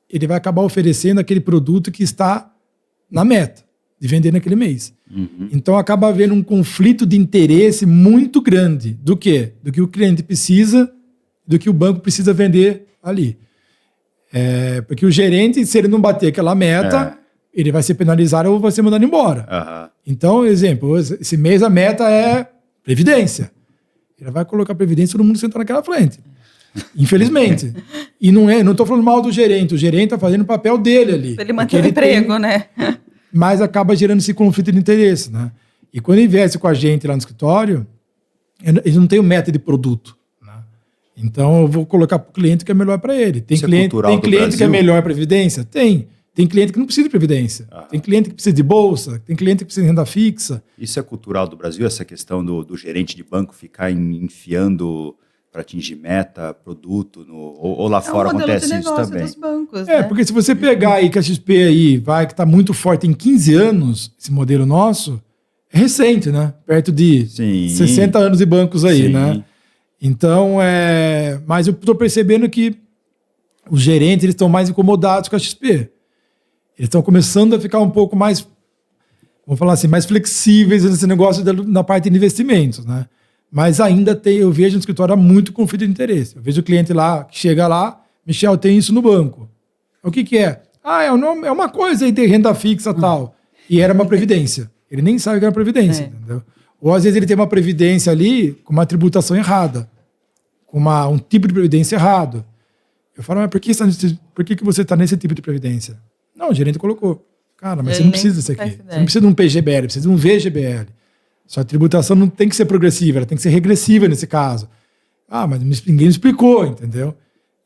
ele vai acabar oferecendo aquele produto que está na meta de vender naquele mês. Uhum. Então, acaba havendo um conflito de interesse muito grande do quê? Do que o cliente precisa, do que o banco precisa vender ali. Porque o gerente, se ele não bater aquela meta, ele vai ser penalizado ou vai ser mandado embora. Uhum. Então, exemplo, esse mês a meta é previdência. Ele vai colocar previdência e todo mundo sentar naquela frente. Infelizmente. E não estou falando mal do gerente. O gerente está fazendo o papel dele ali. Ele mantém o emprego, né? Mas acaba gerando esse conflito de interesse, né? E quando investe com a gente lá no escritório, eles não têm meta de produto. Então, eu vou colocar para o cliente que é melhor para ele. Tem cliente que é melhor previdência? Tem. Tem cliente que não precisa de previdência. Tem cliente que precisa de bolsa. Tem cliente que precisa de renda fixa. Isso é cultural do Brasil, essa questão do gerente de banco ficar enfiando para atingir meta, produto, ou lá fora acontece isso também. Dos bancos, né? Porque se você pegar aí que a XP aí que está muito forte em 15 anos, esse modelo nosso, é recente, né? Perto de 60 anos de bancos aí, né? Então, mas eu estou percebendo que os gerentes estão mais incomodados com a XP. Eles estão começando a ficar um pouco mais, vamos falar assim, mais flexíveis nesse negócio na parte de investimentos, né? Mas ainda eu vejo no escritório muito conflito de interesse. Eu vejo o cliente lá, que chega lá, Michel, tem isso no banco. O que é? É uma coisa aí, tem renda fixa e tal. E era uma previdência. Ele nem sabe que era previdência, entendeu? Ou às vezes ele tem uma previdência ali com uma tributação errada, com um tipo de previdência errado. Eu falo, mas por que você está nesse tipo de previdência? Não, o gerente colocou. Cara, mas você não precisa disso aqui. Você não precisa de um PGBL, precisa de um VGBL. Sua tributação não tem que ser progressiva, ela tem que ser regressiva nesse caso. Mas ninguém me explicou, entendeu?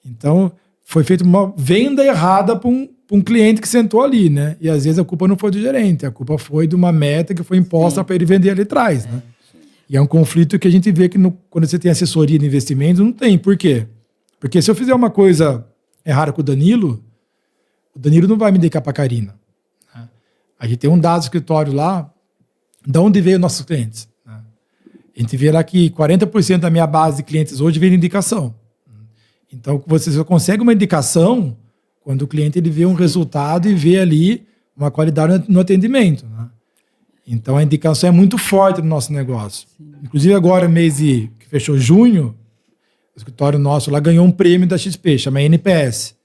Então, foi feita uma venda errada para um cliente que sentou ali, né? E às vezes a culpa não foi do gerente, a culpa foi de uma meta que foi imposta para ele vender ali atrás, né? E é um conflito que a gente vê que quando você tem assessoria de investimento, não tem. Por quê? Porque se eu fizer uma coisa errada com o Danilo não vai me indicar para a Karina. Né? A gente tem um dado do escritório lá, de onde veio nossos clientes. Né? A gente vê lá que 40% da minha base de clientes hoje vem de indicação. Então, você só consegue uma indicação quando o cliente ele vê um resultado e vê ali uma qualidade no atendimento. Né? Então, a indicação é muito forte no nosso negócio. Sim. Inclusive, agora, mês que fechou junho, o escritório nosso lá ganhou um prêmio da XP, chama NPS.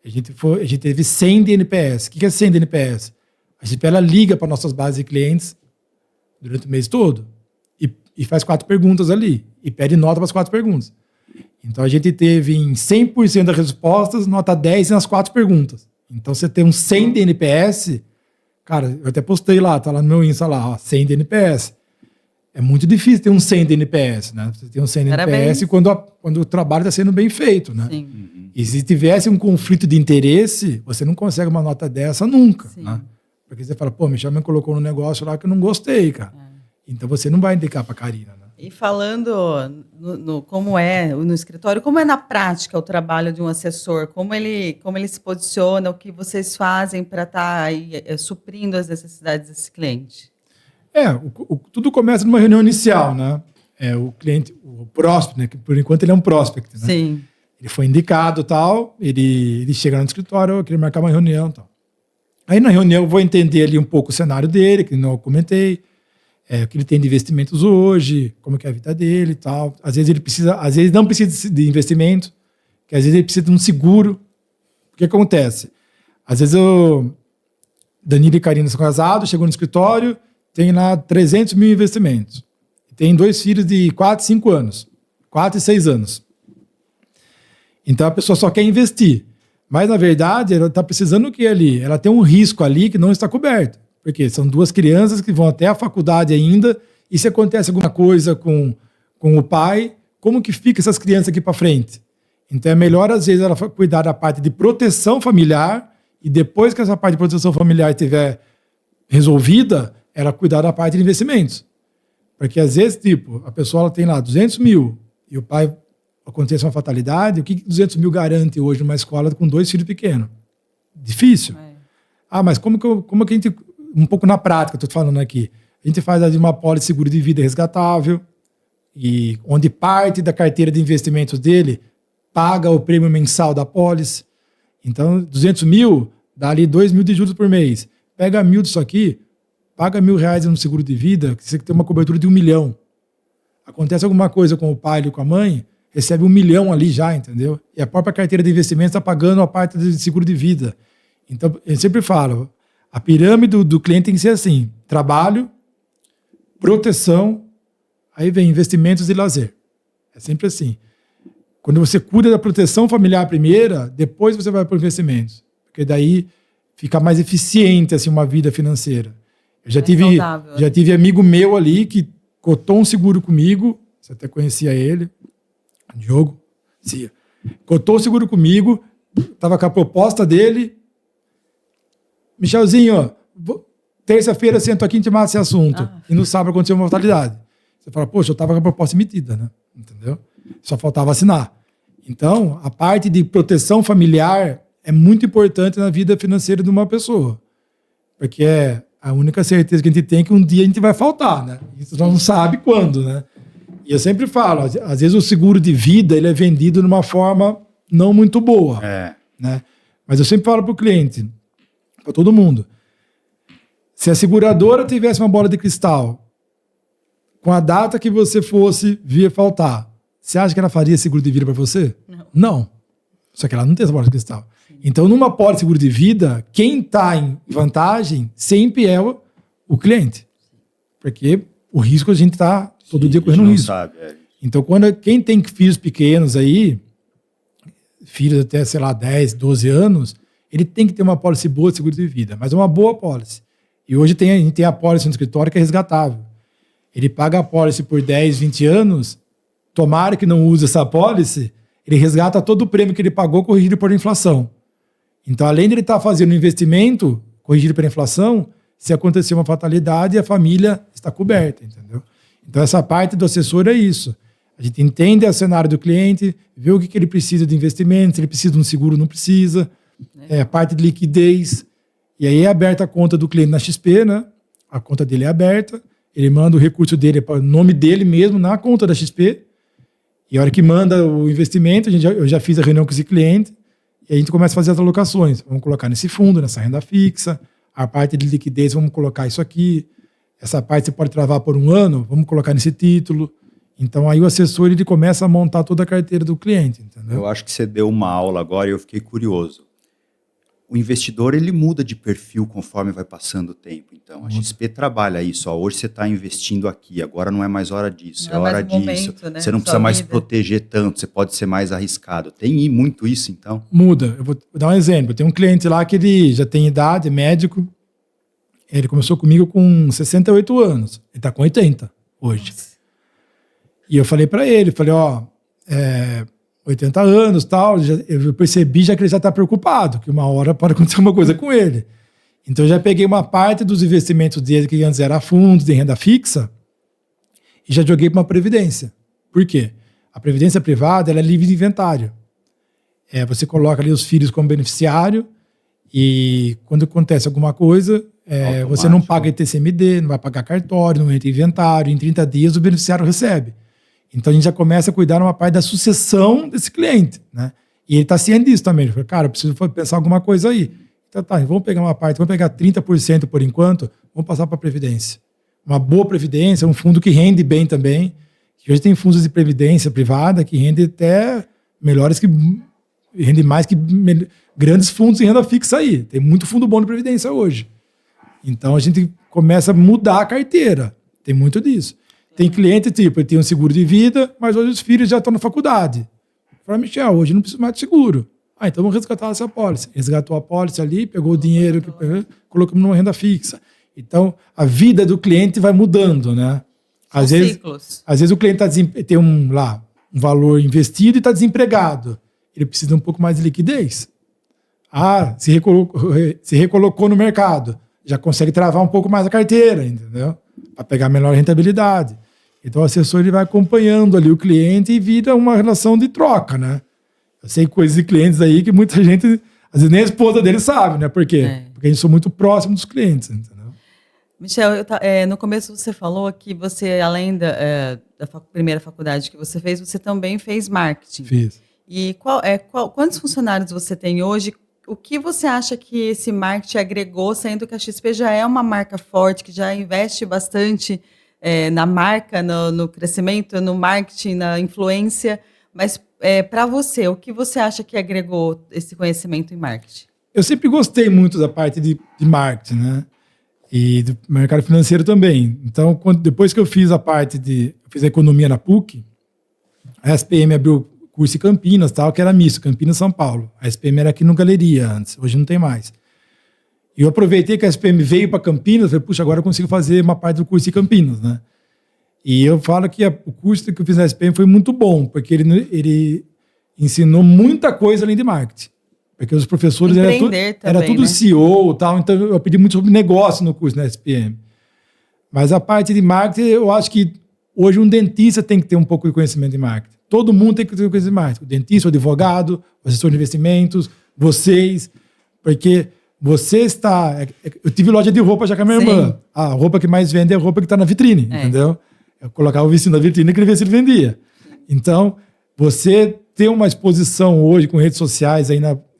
A gente teve 100 de NPS. O que é 100 de NPS? A XP ela liga para nossas bases de clientes durante o mês todo e faz 4 perguntas ali. E pede nota para as 4 perguntas. Então, a gente teve em 100% das respostas, nota 10 nas 4 perguntas. Então, você tem um 100 de NPS, cara, eu até postei lá, tá lá no meu Insta lá, 100 de NPS. É muito difícil ter um 100 de NPS, né? Você tem um 100 de NPS quando o trabalho está sendo bem feito, né? Sim. E se tivesse um conflito de interesse, você não consegue uma nota dessa nunca, né? Porque você fala, Michel me colocou no negócio lá que eu não gostei, cara. Então, você não vai indicar para a Karina, né? E falando como é no escritório, como é na prática o trabalho de um assessor? Como ele se posiciona, o que vocês fazem para estar aí suprindo as necessidades desse cliente? Tudo começa numa reunião inicial, né? O cliente, o prospect, né? Que por enquanto ele é um prospect, né? Sim. Ele foi indicado e tal, ele chega no escritório, eu queria marcar uma reunião e tal. Aí na reunião eu vou entender ali um pouco o cenário dele, que não eu comentei. o que ele tem de investimentos hoje, como que é a vida dele e tal. Às vezes não precisa de investimento, que às vezes ele precisa de um seguro. O que acontece? Às vezes o Danilo e Karina são casados, chegou no escritório, tem lá 300 mil investimentos. Tem 2 filhos de 4 e 5 anos. 4 e 6 anos. Então a pessoa só quer investir. Mas, na verdade, ela está precisando do que ali? Ela tem um risco ali que não está coberto. Porque são 2 crianças que vão até a faculdade ainda, e se acontece alguma coisa com o pai, como que fica essas crianças aqui para frente? Então é melhor, às vezes, ela cuidar da parte de proteção familiar, e depois que essa parte de proteção familiar estiver resolvida, ela cuidar da parte de investimentos. Porque, às vezes, a pessoa ela tem lá 200 mil, e o pai acontece uma fatalidade, o que 200 mil garante hoje numa escola com 2 filhos pequenos? Difícil. Mas como que a gente... Um pouco na prática, estou falando aqui. A gente faz uma pólice de seguro de vida resgatável, e onde parte da carteira de investimentos dele paga o prêmio mensal da pólice. Então, 200 mil, dá ali 2 mil de juros por mês. Pega 1.000 disso aqui, paga R$1.000 no seguro de vida, que você tem uma cobertura de 1 milhão. Acontece alguma coisa com o pai ou com a mãe, recebe 1 milhão ali já, entendeu? E a própria carteira de investimentos está pagando a parte de seguro de vida. Então, eu sempre falo, a pirâmide do cliente tem que ser assim: trabalho, proteção, aí vem investimentos e lazer. É sempre assim. Quando você cuida da proteção familiar primeira, depois você vai para os investimentos. Porque daí fica mais eficiente assim, uma vida financeira. Eu já tive amigo meu ali que cotou um seguro comigo, você até conhecia ele, Diogo, Cia. Cotou o seguro comigo, estava com a proposta dele. Michelzinho, terça-feira sento aqui e te mata esse assunto. E no sábado aconteceu uma fatalidade. Você fala, poxa, eu estava com a proposta emitida, né? Entendeu? Só faltava assinar. Então, a parte de proteção familiar é muito importante na vida financeira de uma pessoa. Porque é a única certeza que a gente tem que um dia a gente vai faltar, né? Isso nós não sabe quando, né? E eu sempre falo, às vezes o seguro de vida ele é vendido de uma forma não muito boa. Né? Mas eu sempre falo para o cliente, para todo mundo, se a seguradora tivesse uma bola de cristal, com a data que você fosse vir faltar, você acha que ela faria seguro de vida para você? Não. Só que ela não tem essa bola de cristal. Então, numa pólice de seguro de vida, quem está em vantagem sempre é o cliente. Porque o risco a gente está todo dia correndo risco. Então, quem tem filhos pequenos aí, filhos até, 10, 12 anos, ele tem que ter uma pólice boa de seguro de vida, mas é uma boa pólice. E hoje a gente tem a pólice no escritório que é resgatável. Ele paga a pólice por 10, 20 anos, tomara que não use essa pólice, ele resgata todo o prêmio que ele pagou corrigido por inflação. Então, além de ele estar fazendo um investimento corrigido pela inflação, se acontecer uma fatalidade, a família está coberta, entendeu? Então, essa parte do assessor é isso. A gente entende o cenário do cliente, vê o que ele precisa de investimento, se ele precisa de um seguro, não precisa. A parte de liquidez. E aí é aberta a conta do cliente na XP, né? A conta dele é aberta. Ele manda o recurso dele para o nome dele mesmo na conta da XP. E a hora que manda o investimento, eu já fiz a reunião com esse cliente, e a gente começa a fazer as alocações. Vamos colocar nesse fundo, nessa renda fixa. A parte de liquidez, vamos colocar isso aqui. Essa parte você pode travar por 1 ano, vamos colocar nesse título. Então aí o assessor ele começa a montar toda a carteira do cliente. Entendeu? Eu acho que você deu uma aula agora e eu fiquei curioso. O investidor ele muda de perfil conforme vai passando o tempo. Então, a XP trabalha isso. Hoje você está investindo aqui, agora não é mais hora disso, é hora disso. Momento, né? Você não precisa mais se proteger tanto, você pode ser mais arriscado. Tem muito isso, então? Muda. Eu vou dar um exemplo. Eu tenho um cliente lá que ele já tem idade, é médico. Ele começou comigo com 68 anos. Ele está com 80 hoje. Nossa. E eu falei para ele, 80 anos e tal, eu percebi já que ele já está preocupado, que uma hora pode acontecer uma coisa com ele. Então eu já peguei uma parte dos investimentos dele, que antes era fundos de renda fixa, e já joguei para uma previdência. Por quê? A previdência privada ela é livre de inventário. Você coloca ali os filhos como beneficiário, e quando acontece alguma coisa, você não paga ITCMD, não vai pagar cartório, não entra em inventário, em 30 dias o beneficiário recebe. Então a gente já começa a cuidar uma parte da sucessão desse cliente, né? E ele está ciente disso também. Ele falou, cara, eu preciso pensar alguma coisa aí. Então vamos pegar uma parte, vamos pegar 30% por enquanto, vamos passar para a Previdência. uma boa previdência, um fundo que rende bem também. Hoje tem fundos de previdência privada que rendem até melhores rende mais que grandes fundos em renda fixa aí. Tem muito fundo bom de previdência hoje. Então a gente começa a mudar a carteira. Tem muito disso. Tem cliente, tipo, ele tem um seguro de vida, mas hoje os filhos já estão na faculdade. Fala, Michel, hoje não preciso mais de seguro. Então vamos resgatar essa apólice. Resgatou a apólice ali, pegou o dinheiro, colocamos numa renda fixa. Então a vida do cliente vai mudando, né? Às vezes o cliente tem um valor investido e está desempregado. Ele precisa de um pouco mais de liquidez. Se recolocou no mercado. Já consegue travar um pouco mais a carteira, entendeu? Para pegar melhor rentabilidade. Então o assessor ele vai acompanhando ali o cliente e vira uma relação de troca, né? Eu sei coisas de clientes aí que muita gente, às vezes nem a esposa dele sabe, né? Por quê? Porque a gente sou muito próximo dos clientes, entendeu? Michel, no começo você falou que você, além da primeira faculdade que você fez, você também fez marketing. Fiz. E quantos funcionários você tem hoje? O que você acha que esse marketing agregou, sendo que a XP já é uma marca forte, que já investe bastante na marca, no crescimento, no marketing, na influência, mas para você, o que você acha que agregou esse conhecimento em marketing? Eu sempre gostei muito da parte de marketing, né? E do mercado financeiro também. Então, depois que eu fiz a economia na PUC, a SPM abriu curso em Campinas, que era misto, Campinas e São Paulo. A SPM era aqui no Galeria antes, hoje não tem mais. E eu aproveitei que a SPM veio para Campinas, falei, puxa, agora eu consigo fazer uma parte do curso em Campinas, né? E eu falo que o curso que eu fiz na SPM foi muito bom, porque ele ensinou muita coisa além de marketing. Porque os professores era tudo, né? CEO e tal, então eu aprendi muito sobre negócio no curso na SPM. Mas a parte de marketing, eu acho que hoje um dentista tem que ter um pouco de conhecimento de marketing. Todo mundo tem que ter conhecimento de marketing. O dentista, o advogado, o assessor de investimentos, vocês, porque você está... Eu tive loja de roupa já com a minha irmã. A roupa que mais vende é a roupa que está na vitrine, entendeu? Eu colocava o vestido na vitrine e queria ver se ele vendia. Então, você ter uma exposição hoje com redes sociais,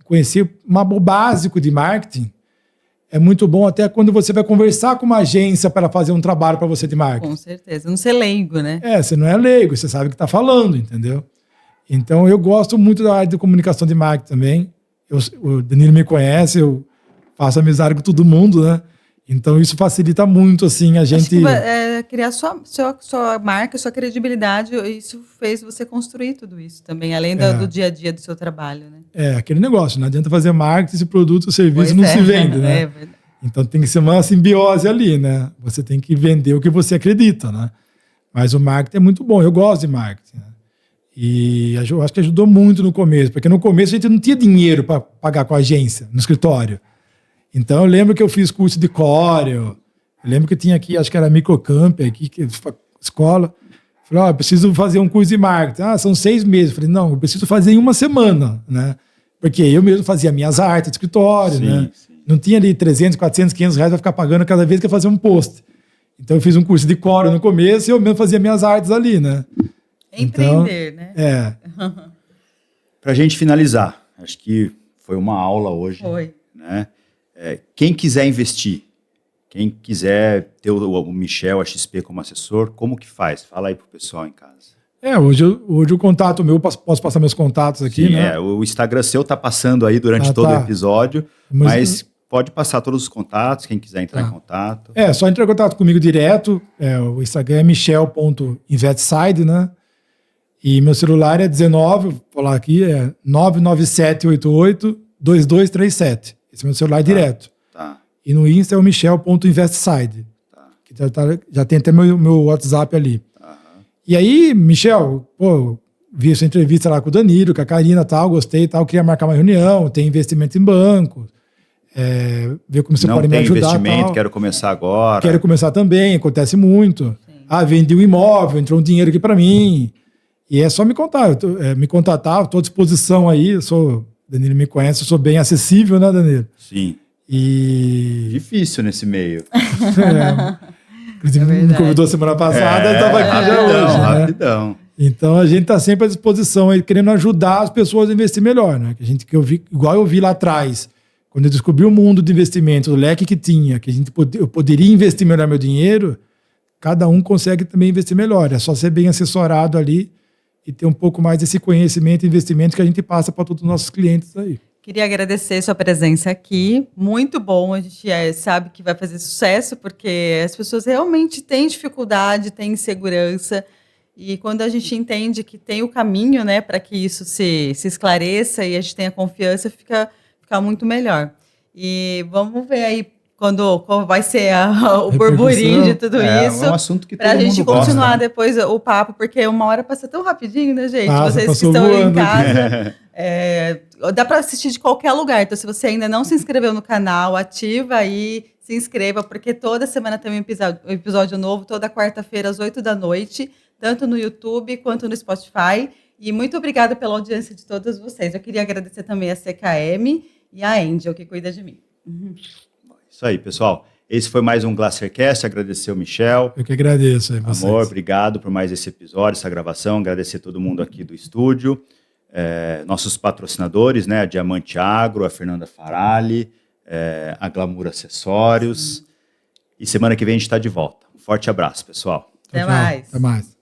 conhecer o básico de marketing, é muito bom até quando você vai conversar com uma agência para fazer um trabalho para você de marketing. Com certeza. Não ser leigo, né? Você não é leigo, você sabe o que está falando, entendeu? Então, eu gosto muito da área de comunicação de marketing também. O Danilo me conhece, eu faço amizade com todo mundo, né? Então, isso facilita muito, assim, a gente... Acho que, criar sua marca, sua credibilidade, isso fez você construir tudo isso também, além do dia a dia do seu trabalho, né? Aquele negócio, não adianta fazer marketing se produto ou serviço não se vende, né? Verdade. Então, tem que ser uma simbiose ali, né? Você tem que vender o que você acredita, né? Mas o marketing é muito bom, eu gosto de marketing, né? E eu acho que ajudou muito no começo, porque no começo a gente não tinha dinheiro para pagar com a agência, no escritório. Então, eu lembro que eu fiz curso de Corel, eu lembro que tinha aqui, acho que era Microcamp, aqui, escola. Falei, eu preciso fazer um curso de marketing. São 6 meses. Eu falei, não, eu preciso fazer em uma semana, né? Porque eu mesmo fazia minhas artes de escritório, né? Sim. Não tinha ali 300, 400, 500 reais para ficar pagando cada vez que eu fazia um post. Então, eu fiz um curso de Corel no começo e eu mesmo fazia minhas artes ali, né? Empreender, né? Para a gente finalizar, acho que foi uma aula hoje. Foi. Né? Quem quiser investir, quem quiser ter o Michel, a XP como assessor, como que faz? Fala aí pro pessoal em casa. Hoje o contato meu, posso passar meus contatos aqui, sim, né? O Instagram seu tá passando aí durante todo o episódio, mas pode passar todos os contatos, quem quiser entrar em contato. Só entrar em contato comigo direto, o Instagram é michel.investside, né? E meu celular é 19, vou falar aqui, 99788-2237. Esse é meu celular direto. E no Insta é o michel.investside. Que já tem até meu WhatsApp ali. E aí, Michel, vi essa entrevista lá com o Danilo, com a Karina, gostei, queria marcar uma reunião, tem investimento em banco, ver como você pode me ajudar. Não tem investimento, quero começar agora. Quero começar também, acontece muito. Sim. Vendi um imóvel, entrou um dinheiro aqui para mim. E é só me contar, me contatar, estou à disposição aí, Danilo me conhece, eu sou bem acessível, né, Danilo? Sim. Difícil nesse meio. Inclusive, me convidou semana passada, estava aqui já hoje. Rapidão. Então, a gente está sempre à disposição aí, querendo ajudar as pessoas a investir melhor, né? Igual eu vi lá atrás, quando eu descobri o mundo de investimento, o leque que tinha, que eu poderia investir melhor meu dinheiro, cada um consegue também investir melhor. É só ser bem assessorado ali e ter um pouco mais desse conhecimento e investimento que a gente passa para todos os nossos clientes aí. Queria agradecer sua presença aqui, muito bom, a gente sabe que vai fazer sucesso, porque as pessoas realmente têm dificuldade, têm insegurança, e quando a gente entende que tem o caminho, né, para que isso se esclareça e a gente tenha confiança, fica muito melhor. E vamos ver aí quando vai ser o burburinho de tudo isso. É um assunto que todo pra mundo gente gosta, continuar né? depois o papo, porque uma hora passa tão rapidinho, né, gente? Passa, Vocês que passou estão aí em voando casa. Dá para assistir de qualquer lugar. Então, se você ainda não se inscreveu no canal, ativa aí, se inscreva, porque toda semana tem um episódio novo, toda quarta-feira às 8 da noite, tanto no YouTube quanto no Spotify. E muito obrigada pela audiência de todos vocês. Eu queria agradecer também a CKM e a Angel, que cuida de mim. Isso aí, pessoal. Esse foi mais um Glacercast. Agradecer o Michel. Eu que agradeço aí vocês. Amor, obrigado por mais esse episódio, essa gravação. Agradecer todo mundo aqui do estúdio. Nossos patrocinadores, né? A Diamante Agro, a Fernanda Farali, a Glamour Acessórios. E semana que vem a gente está de volta. Um forte abraço, pessoal. Até mais. Até mais.